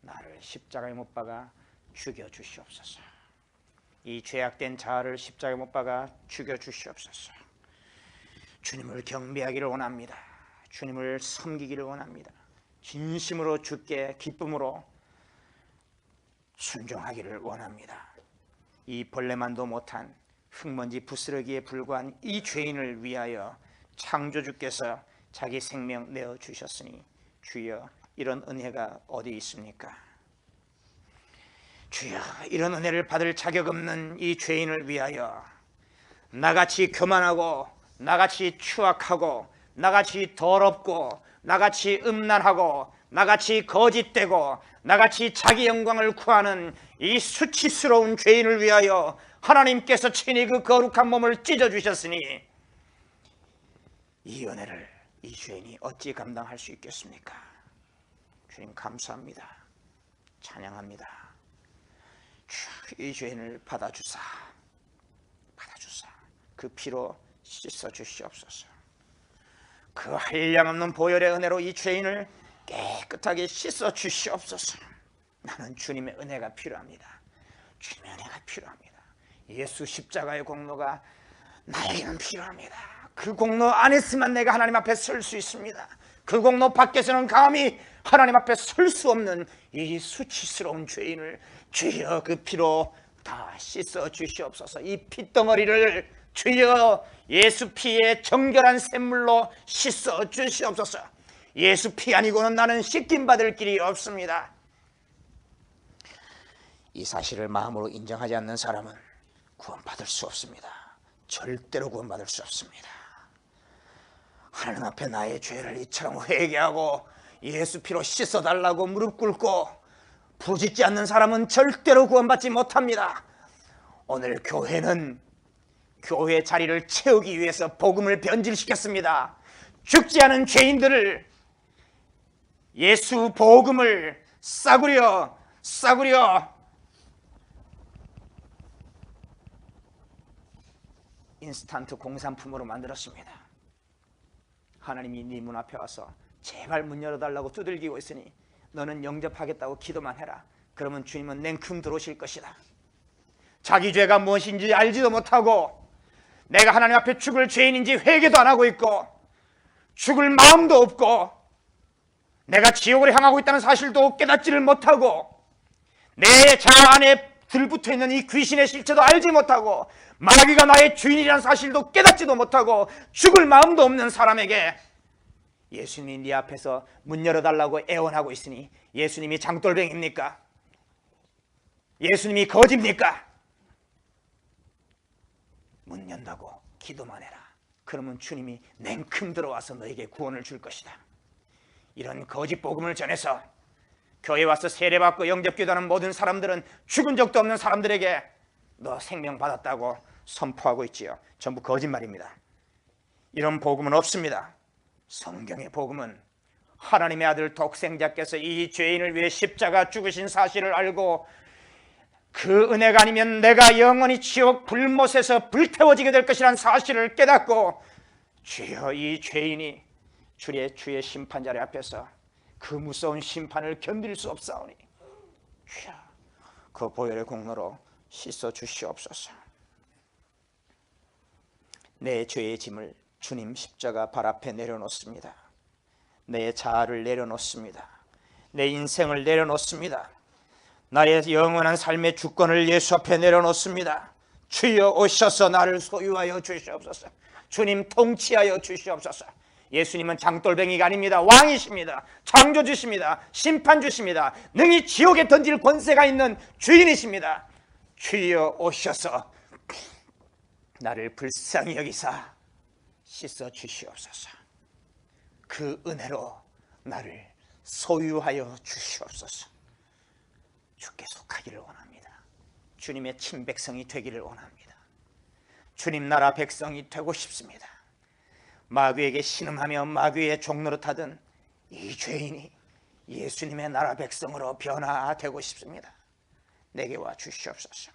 나를 십자가에 못 박아 죽여주시옵소서. 이 죄악된 자아를 십자가에 못 박아 죽여주시옵소서. 주님을 경배하기를 원합니다. 주님을 섬기기를 원합니다. 진심으로 주께 기쁨으로 순종하기를 원합니다. 이 벌레만도 못한 흙먼지 부스러기에 불과한 이 죄인을 위하여 창조주께서 자기 생명 내어주셨으니 주여 이런 은혜가 어디 있습니까? 주여 이런 은혜를 받을 자격 없는 이 죄인을 위하여 나같이 교만하고 나같이 추악하고 나같이 더럽고 나같이 음란하고 나같이 거짓되고 나같이 자기 영광을 구하는 이 수치스러운 죄인을 위하여 하나님께서 친히 그 거룩한 몸을 찢어주셨으니 이 은혜를 이 죄인이 어찌 감당할 수 있겠습니까? 주님 감사합니다. 찬양합니다. 이 죄인을 받아주사 그 피로 씻어주시옵소서. 그 한량없는 보혈의 은혜로 이 죄인을 깨끗하게 씻어주시옵소서. 나는 주님의 은혜가 필요합니다. 주님의 은혜가 필요합니다. 예수 십자가의 공로가 나에게는 필요합니다. 그 공로 안에서만 내가 하나님 앞에 설 수 있습니다. 그 공로 밖에서는 감히 하나님 앞에 설 수 없는 이 수치스러운 죄인을 주여 그 피로 다 씻어 주시옵소서. 이 핏덩어리를 주여 예수 피의 정결한 샘물로 씻어 주시옵소서. 예수 피 아니고는 나는 씻김 받을 길이 없습니다. 이 사실을 마음으로 인정하지 않는 사람은 구원받을 수 없습니다. 절대로 구원받을 수 없습니다. 하나님 앞에 나의 죄를 이처럼 회개하고 예수 피로 씻어달라고 무릎 꿇고 부르짖지 않는 사람은 절대로 구원받지 못합니다. 오늘 교회는 교회 자리를 채우기 위해서 복음을 변질시켰습니다. 죽지 않은 죄인들을 예수 복음을 싸구려 인스턴트 공산품으로 만들었습니다. 하나님이 네 문 앞에 와서 제발 문 열어달라고 두들기고 있으니 너는 영접하겠다고 기도만 해라. 그러면 주님은 냉큼 들어오실 것이다. 자기 죄가 무엇인지 알지도 못하고 내가 하나님 앞에 죽을 죄인인지 회개도 안 하고 있고 죽을 마음도 없고 내가 지옥을 향하고 있다는 사실도 깨닫지를 못하고 내 자아 안에 들붙어 있는 이 귀신의 실체도 알지 못하고 마귀가 나의 주인이라는 사실도 깨닫지도 못하고 죽을 마음도 없는 사람에게 예수님이 네 앞에서 문 열어달라고 애원하고 있으니 예수님이 장돌뱅입니까? 예수님이 거짓입니까? 문 연다고 기도만 해라. 그러면 주님이 냉큼 들어와서 너에게 구원을 줄 것이다. 이런 거짓 복음을 전해서 교회 와서 세례받고 영접기도하는 모든 사람들은 죽은 적도 없는 사람들에게 너 생명 받았다고 선포하고 있지요. 전부 거짓말입니다. 이런 복음은 없습니다. 성경의 복음은 하나님의 아들 독생자께서 이 죄인을 위해 십자가 죽으신 사실을 알고 그 은혜가 아니면 내가 영원히 지옥 불못에서 불태워지게 될 것이라는 사실을 깨닫고 주여 이 죄인이 주의 심판자리 앞에서 그 무서운 심판을 견딜 수 없사오니 주여 그 보혈의 공로로 씻어 주시옵소서. 내 죄의 짐을 주님 십자가 발 앞에 내려놓습니다. 내 자아를 내려놓습니다. 내 인생을 내려놓습니다. 나의 영원한 삶의 주권을 예수 앞에 내려놓습니다. 주여 오셔서 나를 소유하여 주시옵소서. 주님 통치하여 주시옵소서. 예수님은 장돌뱅이가 아닙니다. 왕이십니다. 창조주십니다. 심판주십니다. 능히 지옥에 던질 권세가 있는 주인이십니다. 주여 오셔서 나를 불쌍히 여기사 씻어 주시옵소서. 그 은혜로 나를 소유하여 주시옵소서. 주께 속하기를 원합니다. 주님의 친백성이 되기를 원합니다. 주님 나라 백성이 되고 싶습니다. 마귀에게 신음하며 마귀의 종로로 타던 이 죄인이 예수님의 나라 백성으로 변화되고 싶습니다. 내게 와 주시옵소서.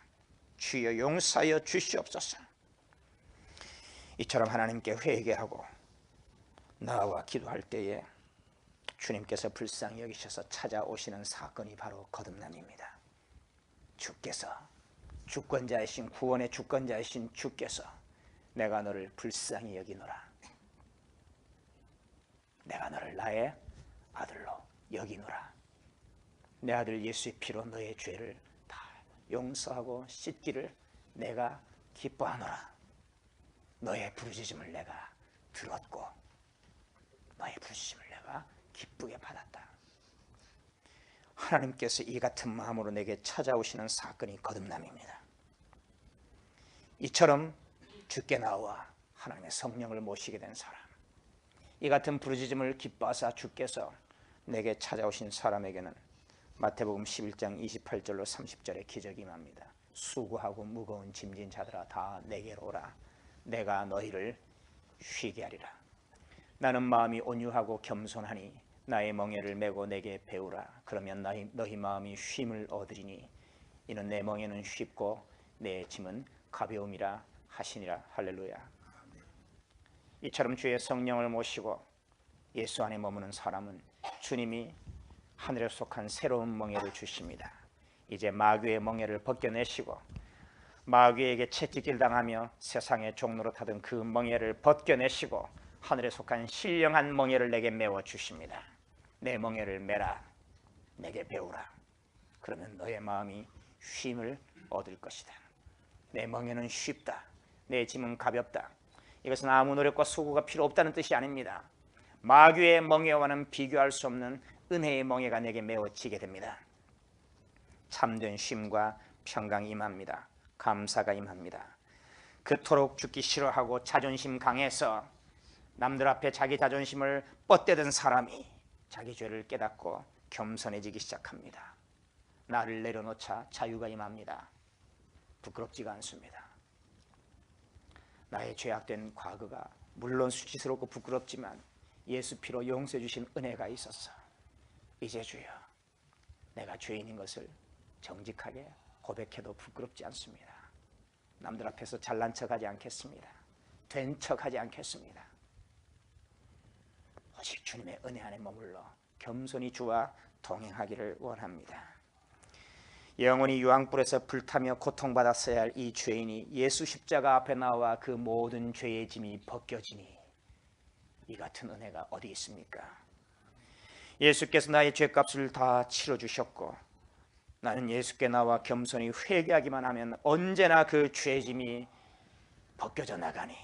주여 용서하여 주시옵소서. 이처럼 하나님께 회개하고 나와 기도할 때에 주님께서 불쌍히 여기셔서 찾아오시는 사건이 바로 거듭남입니다. 주께서 주권자이신 구원의 주권자이신 주께서 내가 너를 불쌍히 여기노라. 내가 너를 나의 아들로 여기노라. 내 아들 예수의 피로 너의 죄를 다 용서하고 씻기를 내가 기뻐하노라. 너의 부르짖음을 내가 들었고 너의 부르짖음을 내가 기쁘게 받았다. 하나님께서 이 같은 마음으로 내게 찾아오시는 사건이 거듭남입니다. 이처럼 주께 나와 하나님의 성령을 모시게 된 사람, 이 같은 부르짖음을 기뻐하사 주께서 내게 찾아오신 사람에게는 마태복음 11장 28절로 30절의 기적이 임합니다. 수고하고 무거운 짐진 자들아 다 내게로 오라. 내가 너희를 쉬게 하리라. 나는 마음이 온유하고 겸손하니 나의 멍에를 메고 내게 배우라. 그러면 너희 마음이 쉼을 얻으리니 이는 내 멍에는 쉽고 내 짐은 가벼움이라 하시니라. 할렐루야. 이처럼 주의 성령을 모시고 예수 안에 머무는 사람은 주님이 하늘에 속한 새로운 멍에를 주십니다. 이제 마귀의 멍에를 벗겨내시고 마귀에게 채찍질 당하며 세상의 종로로 타던 그 멍에를 벗겨내시고 하늘에 속한 신령한 멍에를 내게 메워 주십니다. 내 멍에를 메라. 내게 배우라. 그러면 너의 마음이 쉼을 얻을 것이다. 내 멍에는 쉽다. 내 짐은 가볍다. 이것은 아무 노력과 수고가 필요 없다는 뜻이 아닙니다. 마귀의 멍에와는 비교할 수 없는 은혜의 멍에가 내게 메워지게 됩니다. 참된 쉼과 평강이 임합니다. 감사가 임합니다. 그토록 죽기 싫어하고 자존심 강해서 남들 앞에 자기 자존심을 뻗대던 사람이 자기 죄를 깨닫고 겸손해지기 시작합니다. 나를 내려놓자 자유가 임합니다. 부끄럽지가 않습니다. 나의 죄악된 과거가 물론 수치스럽고 부끄럽지만 예수 피로 용서해 주신 은혜가 있어서 이제 주여 내가 죄인인 것을 정직하게 고백해도 부끄럽지 않습니다. 남들 앞에서 잘난 척하지 않겠습니다. 된 척하지 않겠습니다. 오직 주님의 은혜 안에 머물러 겸손히 주와 동행하기를 원합니다. 영원히 유황불에서 불타며 고통받았어야 할 이 죄인이 예수 십자가 앞에 나와 그 모든 죄의 짐이 벗겨지니 이 같은 은혜가 어디 있습니까? 예수께서 나의 죄값을 다 치러주셨고 나는 예수께 나와 겸손히 회개하기만 하면 언제나 그 죄짐이 벗겨져 나가니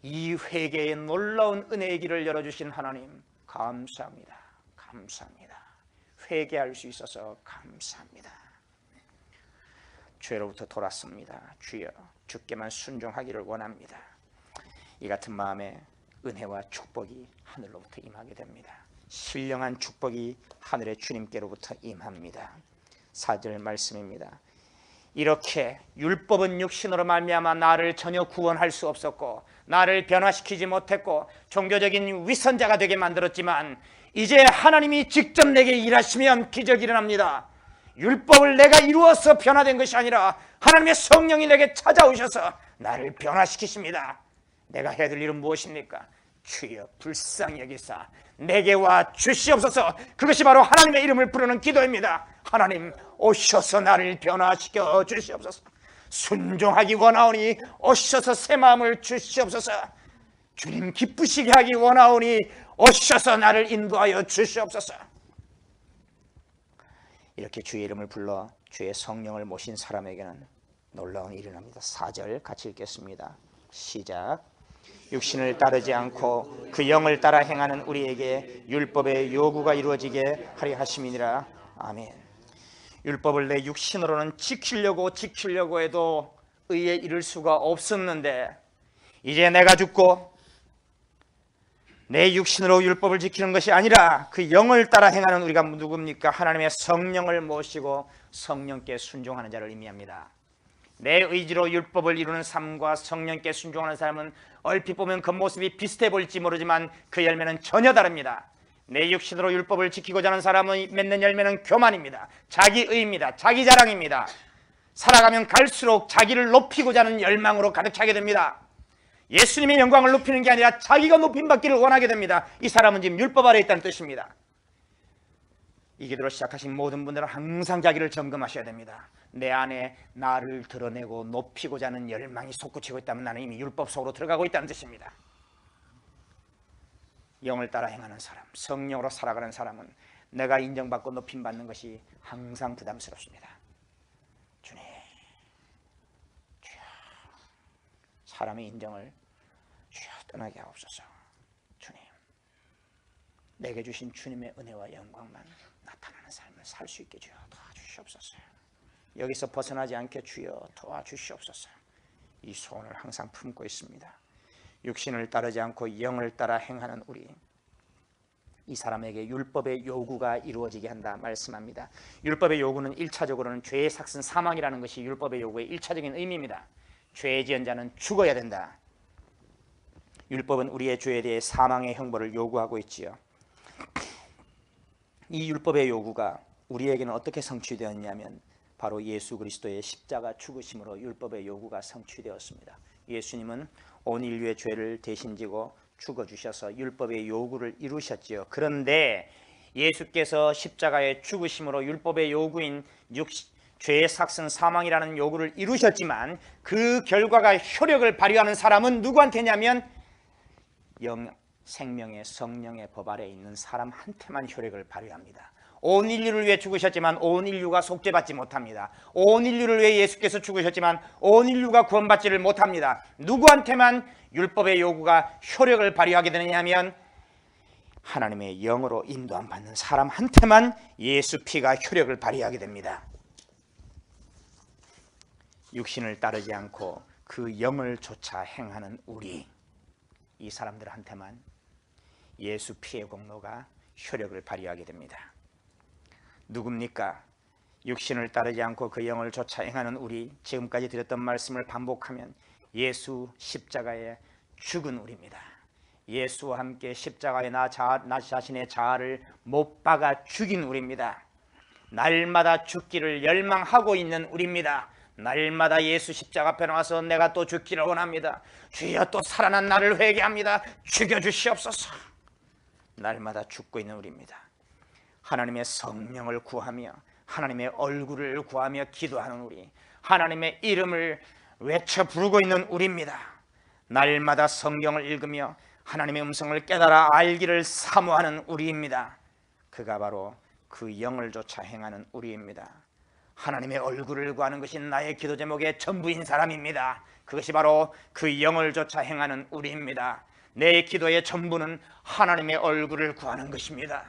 이 회개의 놀라운 은혜의 길을 열어주신 하나님 감사합니다. 감사합니다. 회개할 수 있어서 감사합니다. 죄로부터 돌았습니다. 주여, 주께만 순종하기를 원합니다. 이 같은 마음에 은혜와 축복이 하늘로부터 임하게 됩니다. 신령한 축복이 하늘의 주님께로부터 임합니다. 4절 말씀입니다. 이렇게 율법은 육신으로 말미암아 나를 전혀 구원할 수 없었고 나를 변화시키지 못했고 종교적인 위선자가 되게 만들었지만 이제 하나님이 직접 내게 일하시면 기적이 일어납니다. 율법을 내가 이루어서 변화된 것이 아니라 하나님의 성령이 내게 찾아오셔서 나를 변화시키십니다. 내가 해야 될 일은 무엇입니까? 주여 불쌍히 여기사 내게 와 주시옵소서. 그것이 바로 하나님의 이름을 부르는 기도입니다. 하나님 오셔서 나를 변화시켜 주시옵소서. 순종하기 원하오니 오셔서 새 마음을 주시옵소서. 주님 기쁘시게 하기 원하오니 오셔서 나를 인도하여 주시옵소서. 이렇게 주의 이름을 불러 주의 성령을 모신 사람에게는 놀라운 일이 일어납니다. 4절 같이 읽겠습니다. 시작. 육신을 따르지 않고 그 영을 따라 행하는 우리에게 율법의 요구가 이루어지게 하려 하심이니라. 아멘. 율법을 내 육신으로는 지키려고 해도 의에 이를 수가 없었는데 이제 내가 죽고 내 육신으로 율법을 지키는 것이 아니라 그 영을 따라 행하는 우리가 누굽니까? 하나님의 성령을 모시고 성령께 순종하는 자를 의미합니다. 내 의지로 율법을 이루는 삶과 성령께 순종하는 사람은 얼핏 보면 겉모습이 비슷해 보일지 모르지만 그 열매는 전혀 다릅니다. 내 육신으로 율법을 지키고자 하는 사람은 맺는 열매는 교만입니다. 자기의입니다. 자기 자랑입니다. 살아가면 갈수록 자기를 높이고자 하는 열망으로 가득 차게 됩니다. 예수님의 영광을 높이는 게 아니라 자기가 높임받기를 원하게 됩니다. 이 사람은 지금 율법 아래에 있다는 뜻입니다. 이 기도를 시작하신 모든 분들은 항상 자기를 점검하셔야 됩니다. 내 안에 나를 드러내고 높이고자 하는 열망이 솟구치고 있다면 나는 이미 율법 속으로 들어가고 있다는 뜻입니다. 영을 따라 행하는 사람, 성령으로 살아가는 사람은 내가 인정받고 높임받는 것이 항상 부담스럽습니다. 주님, 주여, 사람의 인정을 주여 떠나게 하옵소서. 주님, 내게 주신 주님의 은혜와 영광만 나타나는 삶을 살 수 있게 주여 도와주시옵소서. 여기서 벗어나지 않게 주여 도와주시옵소서. 이 소원을 항상 품고 있습니다. 육신을 따르지 않고 영을 따라 행하는 우리, 이 사람에게 율법의 요구가 이루어지게 한다 말씀합니다. 율법의 요구는 1차적으로는 죄의 삭슨 사망이라는 것이 율법의 요구의 1차적인 의미입니다. 죄 지은 자는 죽어야 된다. 율법은 우리의 죄에 대해 사망의 형벌을 요구하고 있지요. 이 율법의 요구가 우리에게는 어떻게 성취되었냐면 바로 예수 그리스도의 십자가 죽으심으로 율법의 요구가 성취되었습니다. 예수님은 온 인류의 죄를 대신 지고 죽어주셔서 율법의 요구를 이루셨지요. 그런데 예수께서 십자가의 죽으심으로 율법의 요구인 죄의 삭슨 사망이라는 요구를 이루셨지만 그 결과가 효력을 발휘하는 사람은 누구한테냐면 생명의 성령의 법 아래에 있는 사람한테만 효력을 발휘합니다. 온 인류를 위해 죽으셨지만 온 인류가 속죄받지 못합니다. 온 인류를 위해 예수께서 죽으셨지만 온 인류가 구원받지를 못합니다. 누구한테만 율법의 요구가 효력을 발휘하게 되느냐 하면 하나님의 영으로 인도함 받는 사람한테만 예수 피가 효력을 발휘하게 됩니다. 육신을 따르지 않고 그 영을 쫓아 행하는 우리, 이 사람들한테만 예수 피의 공로가 효력을 발휘하게 됩니다. 누굽니까? 육신을 따르지 않고 그 영을 쫓아 행하는 우리, 지금까지 드렸던 말씀을 반복하면 예수 십자가에 죽은 우리입니다. 예수와 함께 십자가에 나 자신의 자아를 못 박아 죽인 우리입니다. 날마다 죽기를 열망하고 있는 우리입니다. 날마다 예수 십자가 앞에 나와서 내가 또 죽기를 원합니다. 주여 또 살아난 나를 회개합니다. 죽여주시옵소서. 날마다 죽고 있는 우리입니다. 하나님의 성령을 구하며 하나님의 얼굴을 구하며 기도하는 우리, 하나님의 이름을 외쳐 부르고 있는 우리입니다. 날마다 성경을 읽으며 하나님의 음성을 깨달아 알기를 사모하는 우리입니다. 그가 바로 그 영을 쫓아 행하는 우리입니다. 하나님의 얼굴을 구하는 것이 나의 기도 제목의 전부인 사람입니다. 그것이 바로 그 영을 쫓아 행하는 우리입니다. 내 기도의 전부는 하나님의 얼굴을 구하는 것입니다.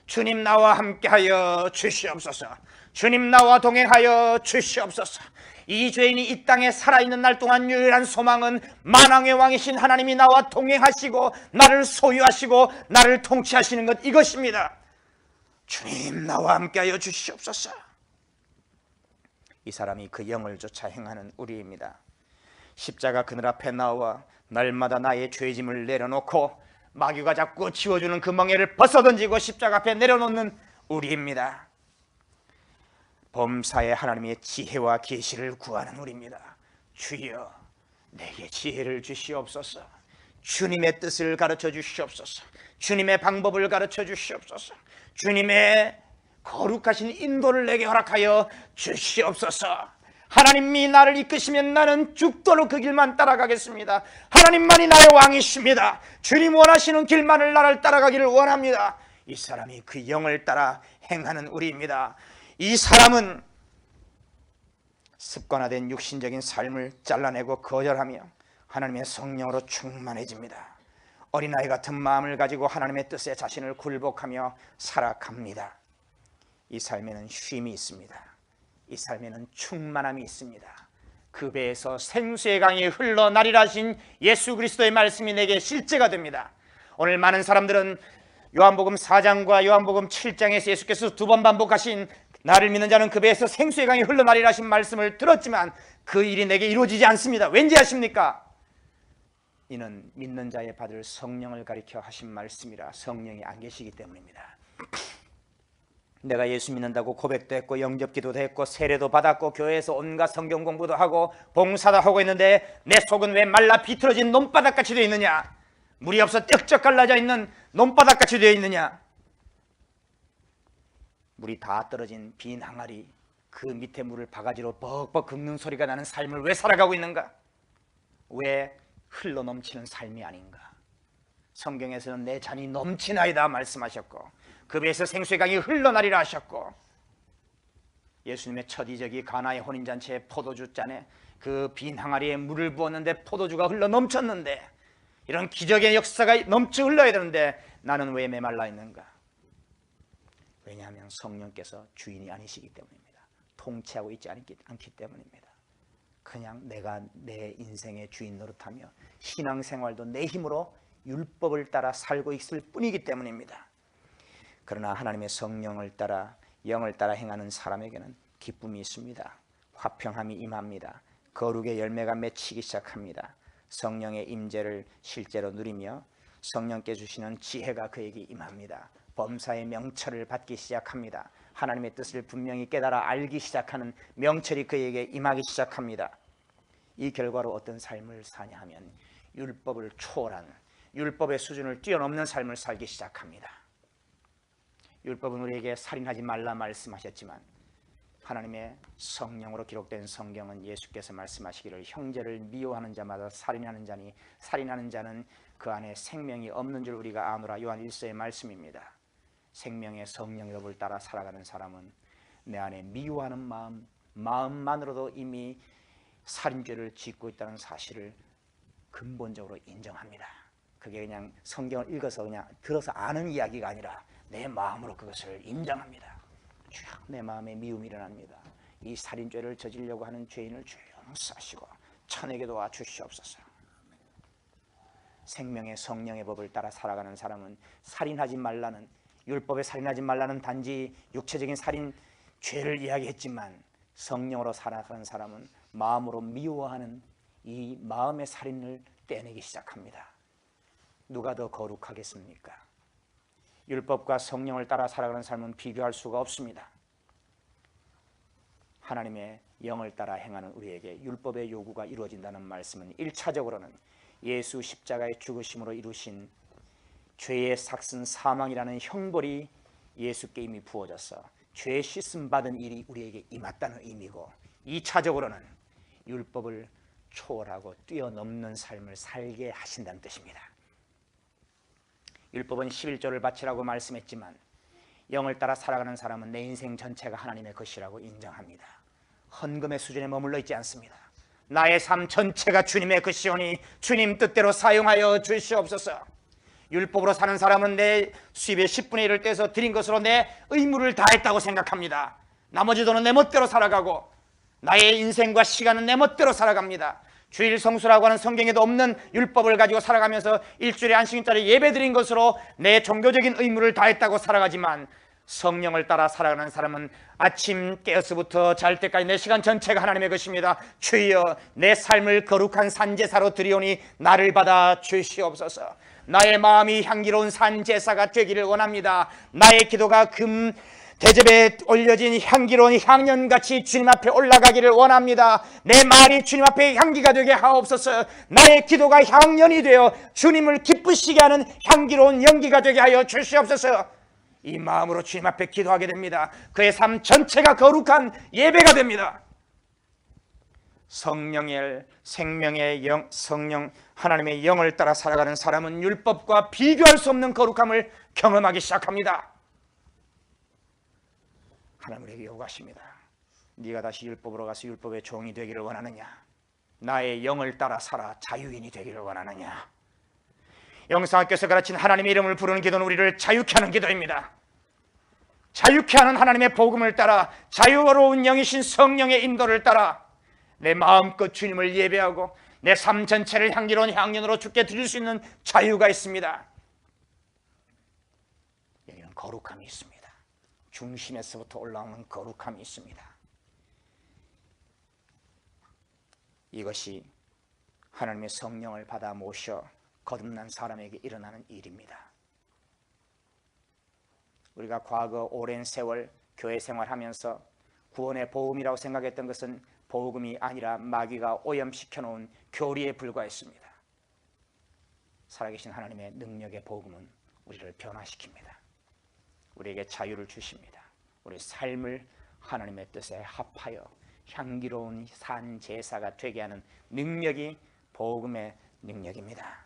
주님 나와 함께하여 주시옵소서. 주님 나와 동행하여 주시옵소서. 이 죄인이 이 땅에 살아있는 날 동안 유일한 소망은 만왕의 왕이신 하나님이 나와 동행하시고 나를 소유하시고 나를 통치하시는 것, 이것입니다. 주님 나와 함께하여 주시옵소서. 이 사람이 그 영을 쫓아 행하는 우리입니다. 십자가 그늘 앞에 나와 날마다 나의 죄짐을 내려놓고 마귀가 자꾸 지워주는 그 멍에를 벗어던지고 십자가 앞에 내려놓는 우리입니다. 범사에 하나님의 지혜와 계시를 구하는 우리입니다. 주여 내게 지혜를 주시옵소서. 주님의 뜻을 가르쳐 주시옵소서. 주님의 방법을 가르쳐 주시옵소서. 주님의 거룩하신 인도를 내게 허락하여 주시옵소서. 하나님이 나를 이끄시면 나는 죽도록 그 길만 따라가겠습니다. 하나님만이 나의 왕이십니다. 주님 원하시는 길만을 나를 따라가기를 원합니다. 이 사람이 그 영을 따라 행하는 우리입니다. 이 사람은 습관화된 육신적인 삶을 잘라내고 거절하며 하나님의 성령으로 충만해집니다. 어린아이 같은 마음을 가지고 하나님의 뜻에 자신을 굴복하며 살아갑니다. 이 삶에는 쉼이 있습니다. 이 삶에는 충만함이 있습니다. 그 배에서 생수의 강이 흘러나리라 하신 예수 그리스도의 말씀이 내게 실제가 됩니다. 오늘 많은 사람들은 요한복음 4장과 요한복음 7장에서 예수께서 두 번 반복하신 나를 믿는 자는 그 배에서 생수의 강이 흘러나리라 하신 말씀을 들었지만 그 일이 내게 이루어지지 않습니다. 왠지 아십니까? 이는 믿는 자의 받을 성령을 가리켜 하신 말씀이라 성령이 안 계시기 때문입니다. 내가 예수 믿는다고 고백도 했고 영접기도도 했고 세례도 받았고 교회에서 온갖 성경 공부도 하고 봉사도 하고 있는데 내 속은 왜 말라 비틀어진 논바닥같이 되어 있느냐? 물이 없어 쩍쩍 갈라져 있는 논바닥같이 되어 있느냐? 물이 다 떨어진 빈 항아리, 그 밑에 물을 바가지로 벅벅 긁는 소리가 나는 삶을 왜 살아가고 있는가? 왜 흘러넘치는 삶이 아닌가? 성경에서는 내 잔이 넘치나이다 말씀하셨고 그 배에서 생수의 강이 흘러나리라 하셨고 예수님의 첫 이적이 가나의 혼인잔치의 포도주 잔에 그 빈 항아리에 물을 부었는데 포도주가 흘러 넘쳤는데 이런 기적의 역사가 넘쳐 흘러야 되는데 나는 왜 메말라 있는가? 왜냐하면 성령께서 주인이 아니시기 때문입니다. 통치하고 있지 않기 때문입니다. 그냥 내가 내 인생의 주인 노릇하며 신앙생활도 내 힘으로 율법을 따라 살고 있을 뿐이기 때문입니다. 그러나 하나님의 성령을 따라 영을 따라 행하는 사람에게는 기쁨이 있습니다. 화평함이 임합니다. 거룩의 열매가 맺히기 시작합니다. 성령의 임재를 실제로 누리며 성령께 주시는 지혜가 그에게 임합니다. 범사의 명철을 받기 시작합니다. 하나님의 뜻을 분명히 깨달아 알기 시작하는 명철이 그에게 임하기 시작합니다. 이 결과로 어떤 삶을 사냐 하면 율법을 초월한 율법의 수준을 뛰어넘는 삶을 살기 시작합니다. 율법은 우리에게 살인하지 말라 말씀하셨지만 하나님의 성령으로 기록된 성경은 예수께서 말씀하시기를 형제를 미워하는 자마다 살인하는 자니 살인하는 자는 그 안에 생명이 없는 줄 우리가 아노라. 요한 1서의 말씀입니다. 생명의 성령의 법을 따라 살아가는 사람은 내 안에 미워하는 마음만으로도 이미 살인죄를 짓고 있다는 사실을 근본적으로 인정합니다. 그게 그냥 성경을 읽어서 그냥 들어서 아는 이야기가 아니라 내 마음으로 그것을 인정합니다. 쫙 내 마음에 미움이 일어납니다. 이 살인죄를 저지르려고 하는 죄인을 주여 용서하시고 천에게 도와 주시옵소서. 생명의 성령의 법을 따라 살아가는 사람은 살인하지 말라는 율법에 살인하지 말라는 단지 육체적인 살인 죄를 이야기했지만 성령으로 살아가는 사람은 마음으로 미워하는 이 마음의 살인을 떼내기 시작합니다. 누가 더 거룩하겠습니까? 율법과 성령을 따라 살아가는 삶은 비교할 수가 없습니다. 하나님의 영을 따라 행하는 우리에게 율법의 요구가 이루어진다는 말씀은 1차적으로는 예수 십자가의 죽으심으로 이루신 죄의 삭슨 사망이라는 형벌이 예수께 이미 부어져서 죄 씻음 받은 일이 우리에게 임했다는 의미고 2차적으로는 율법을 초월하고 뛰어넘는 삶을 살게 하신다는 뜻입니다. 율법은 11조를 바치라고 말씀했지만 영을 따라 살아가는 사람은 내 인생 전체가 하나님의 것이라고 인정합니다. 헌금의 수준에 머물러 있지 않습니다. 나의 삶 전체가 주님의 것이오니 주님 뜻대로 사용하여 주시옵소서. 율법으로 사는 사람은 내 수입의 10분의 1을 떼서 드린 것으로 내 의무를 다했다고 생각합니다. 나머지 돈은 내 멋대로 살아가고 나의 인생과 시간은 내 멋대로 살아갑니다. 주일 성수라고 하는 성경에도 없는 율법을 가지고 살아가면서 일주일에 안식일자리 예배 드린 것으로 내 종교적인 의무를 다했다고 살아가지만, 성령을 따라 살아가는 사람은 아침 깨어서부터 잘 때까지 내 시간 전체가 하나님의 것입니다. 주여, 내 삶을 거룩한 산제사로 드리오니 나를 받아 주시옵소서. 나의 마음이 향기로운 산제사가 되기를 원합니다. 나의 기도가 금 대접에 올려진 향기로운 향연같이 주님 앞에 올라가기를 원합니다. 내 말이 주님 앞에 향기가 되게 하옵소서. 나의 기도가 향연이 되어 주님을 기쁘시게 하는 향기로운 연기가 되게 하여 주시옵소서. 이 마음으로 주님 앞에 기도하게 됩니다. 그의 삶 전체가 거룩한 예배가 됩니다. 성령의 생명의 영, 성령 하나님의 영을 따라 살아가는 사람은 율법과 비교할 수 없는 거룩함을 경험하기 시작합니다. 하나님 우리에게 요구하십니다. 네가 다시 율법으로 가서 율법의 종이 되기를 원하느냐? 나의 영을 따라 살아 자유인이 되기를 원하느냐? 영성학교에서 가르친 하나님의 이름을 부르는 기도는 우리를 자유케 하는 기도입니다. 자유케 하는 하나님의 복음을 따라, 자유로운 영이신 성령의 인도를 따라 내 마음껏 주님을 예배하고 내 삶 전체를 향기로운 향연으로 주께 드릴 수 있는 자유가 있습니다. 여기는 거룩함이 있습니다. 중심에서부터 올라오는 거룩함이 있습니다. 이것이 하나님의 성령을 받아 모셔 거듭난 사람에게 일어나는 일입니다. 우리가 과거 오랜 세월 교회 생활하면서 구원의 복음이라고 생각했던 것은 복음이 아니라 마귀가 오염시켜 놓은 교리에 불과했습니다. 살아계신 하나님의 능력의 복음은 우리를 변화시킵니다. 우리에게 자유를 주십니다. 우리 삶을 하나님의 뜻에 합하여 향기로운 산 제사가 되게 하는 능력이 복음의 능력입니다.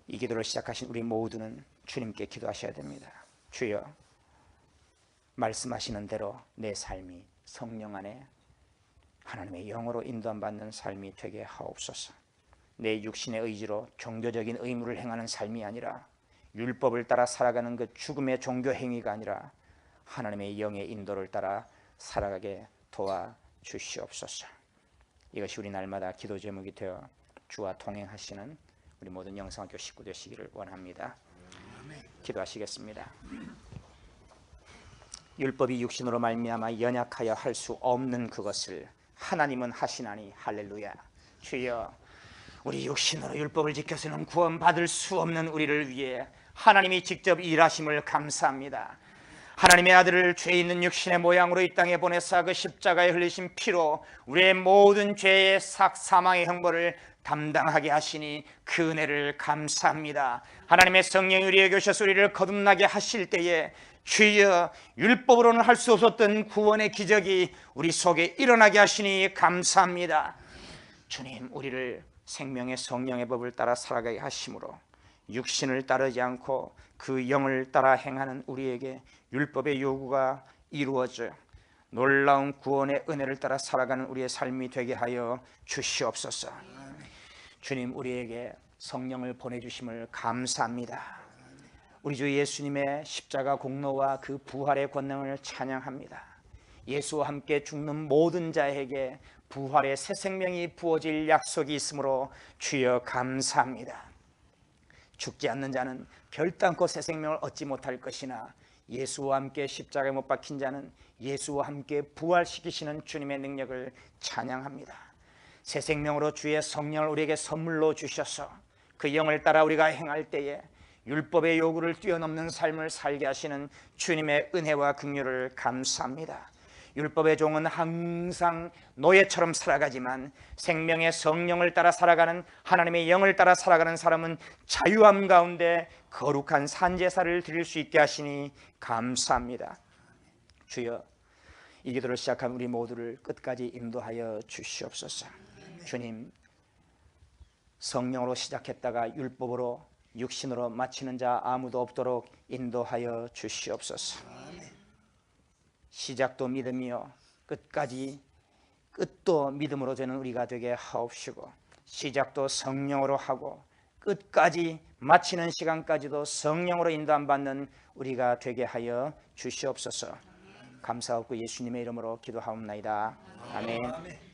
이 기도를 시작하신 우리 모두는 주님께 기도하셔야 됩니다. 주여, 말씀하시는 대로 내 삶이 성령 안에 하나님의 영으로 인도받는 삶이 되게 하옵소서. 내 육신의 의지로 종교적인 의무를 행하는 삶이 아니라, 율법을 따라 살아가는 그 죽음의 종교 행위가 아니라 하나님의 영의 인도를 따라 살아가게 도와주시옵소서. 이것이 우리 날마다 기도 제목이 되어 주와 동행하시는 우리 모든 영성학교 식구 되시기를 원합니다. 기도하시겠습니다. 율법이 육신으로 말미암아 연약하여 할 수 없는 그것을 하나님은 하시나니 할렐루야. 주여, 우리 육신으로 율법을 지켜서는 구원받을 수 없는 우리를 위해 하나님이 직접 일하심을 감사합니다. 하나님의 아들을 죄 있는 육신의 모양으로 이 땅에 보내사 그 십자가에 흘리신 피로 우리의 모든 죄의 사망의 형벌을 담당하게 하시니 그 은혜를 감사합니다. 하나님의 성령이 우리에게 오셔서 우리를 거듭나게 하실 때에 주여, 율법으로는 할 수 없었던 구원의 기적이 우리 속에 일어나게 하시니 감사합니다. 주님, 우리를 생명의 성령의 법을 따라 살아가게 하심으로 육신을 따르지 않고 그 영을 따라 행하는 우리에게 율법의 요구가 이루어져 놀라운 구원의 은혜를 따라 살아가는 우리의 삶이 되게 하여 주시옵소서. 주님, 우리에게 성령을 보내주심을 감사합니다. 우리 주 예수님의 십자가 공로와 그 부활의 권능을 찬양합니다. 예수와 함께 죽는 모든 자에게 부활의 새 생명이 부어질 약속이 있으므로 주여 감사합니다. 죽지 않는 자는 결단코 새 생명을 얻지 못할 것이나 예수와 함께 십자가에 못 박힌 자는 예수와 함께 부활시키시는 주님의 능력을 찬양합니다. 새 생명으로 주의 성령을 우리에게 선물로 주셔서 그 영을 따라 우리가 행할 때에 율법의 요구를 뛰어넘는 삶을 살게 하시는 주님의 은혜와 긍휼을 감사합니다. 율법의 종은 항상 노예처럼 살아가지만 생명의 성령을 따라 살아가는, 하나님의 영을 따라 살아가는 사람은 자유함 가운데 거룩한 산제사를 드릴 수 있게 하시니 감사합니다. 주여, 이 기도를 시작한 우리 모두를 끝까지 인도하여 주시옵소서. 주님, 성령으로 시작했다가 율법으로 육신으로 마치는 자 아무도 없도록 인도하여 주시옵소서. 시작도 믿음이요 끝도 믿음으로 되는 우리가 되게 하옵시고, 시작도 성령으로 하고 끝까지 마치는 시간까지도 성령으로 인도함 받는 우리가 되게 하여 주시옵소서. 감사하고 예수님의 이름으로 기도하옵나이다. 아멘.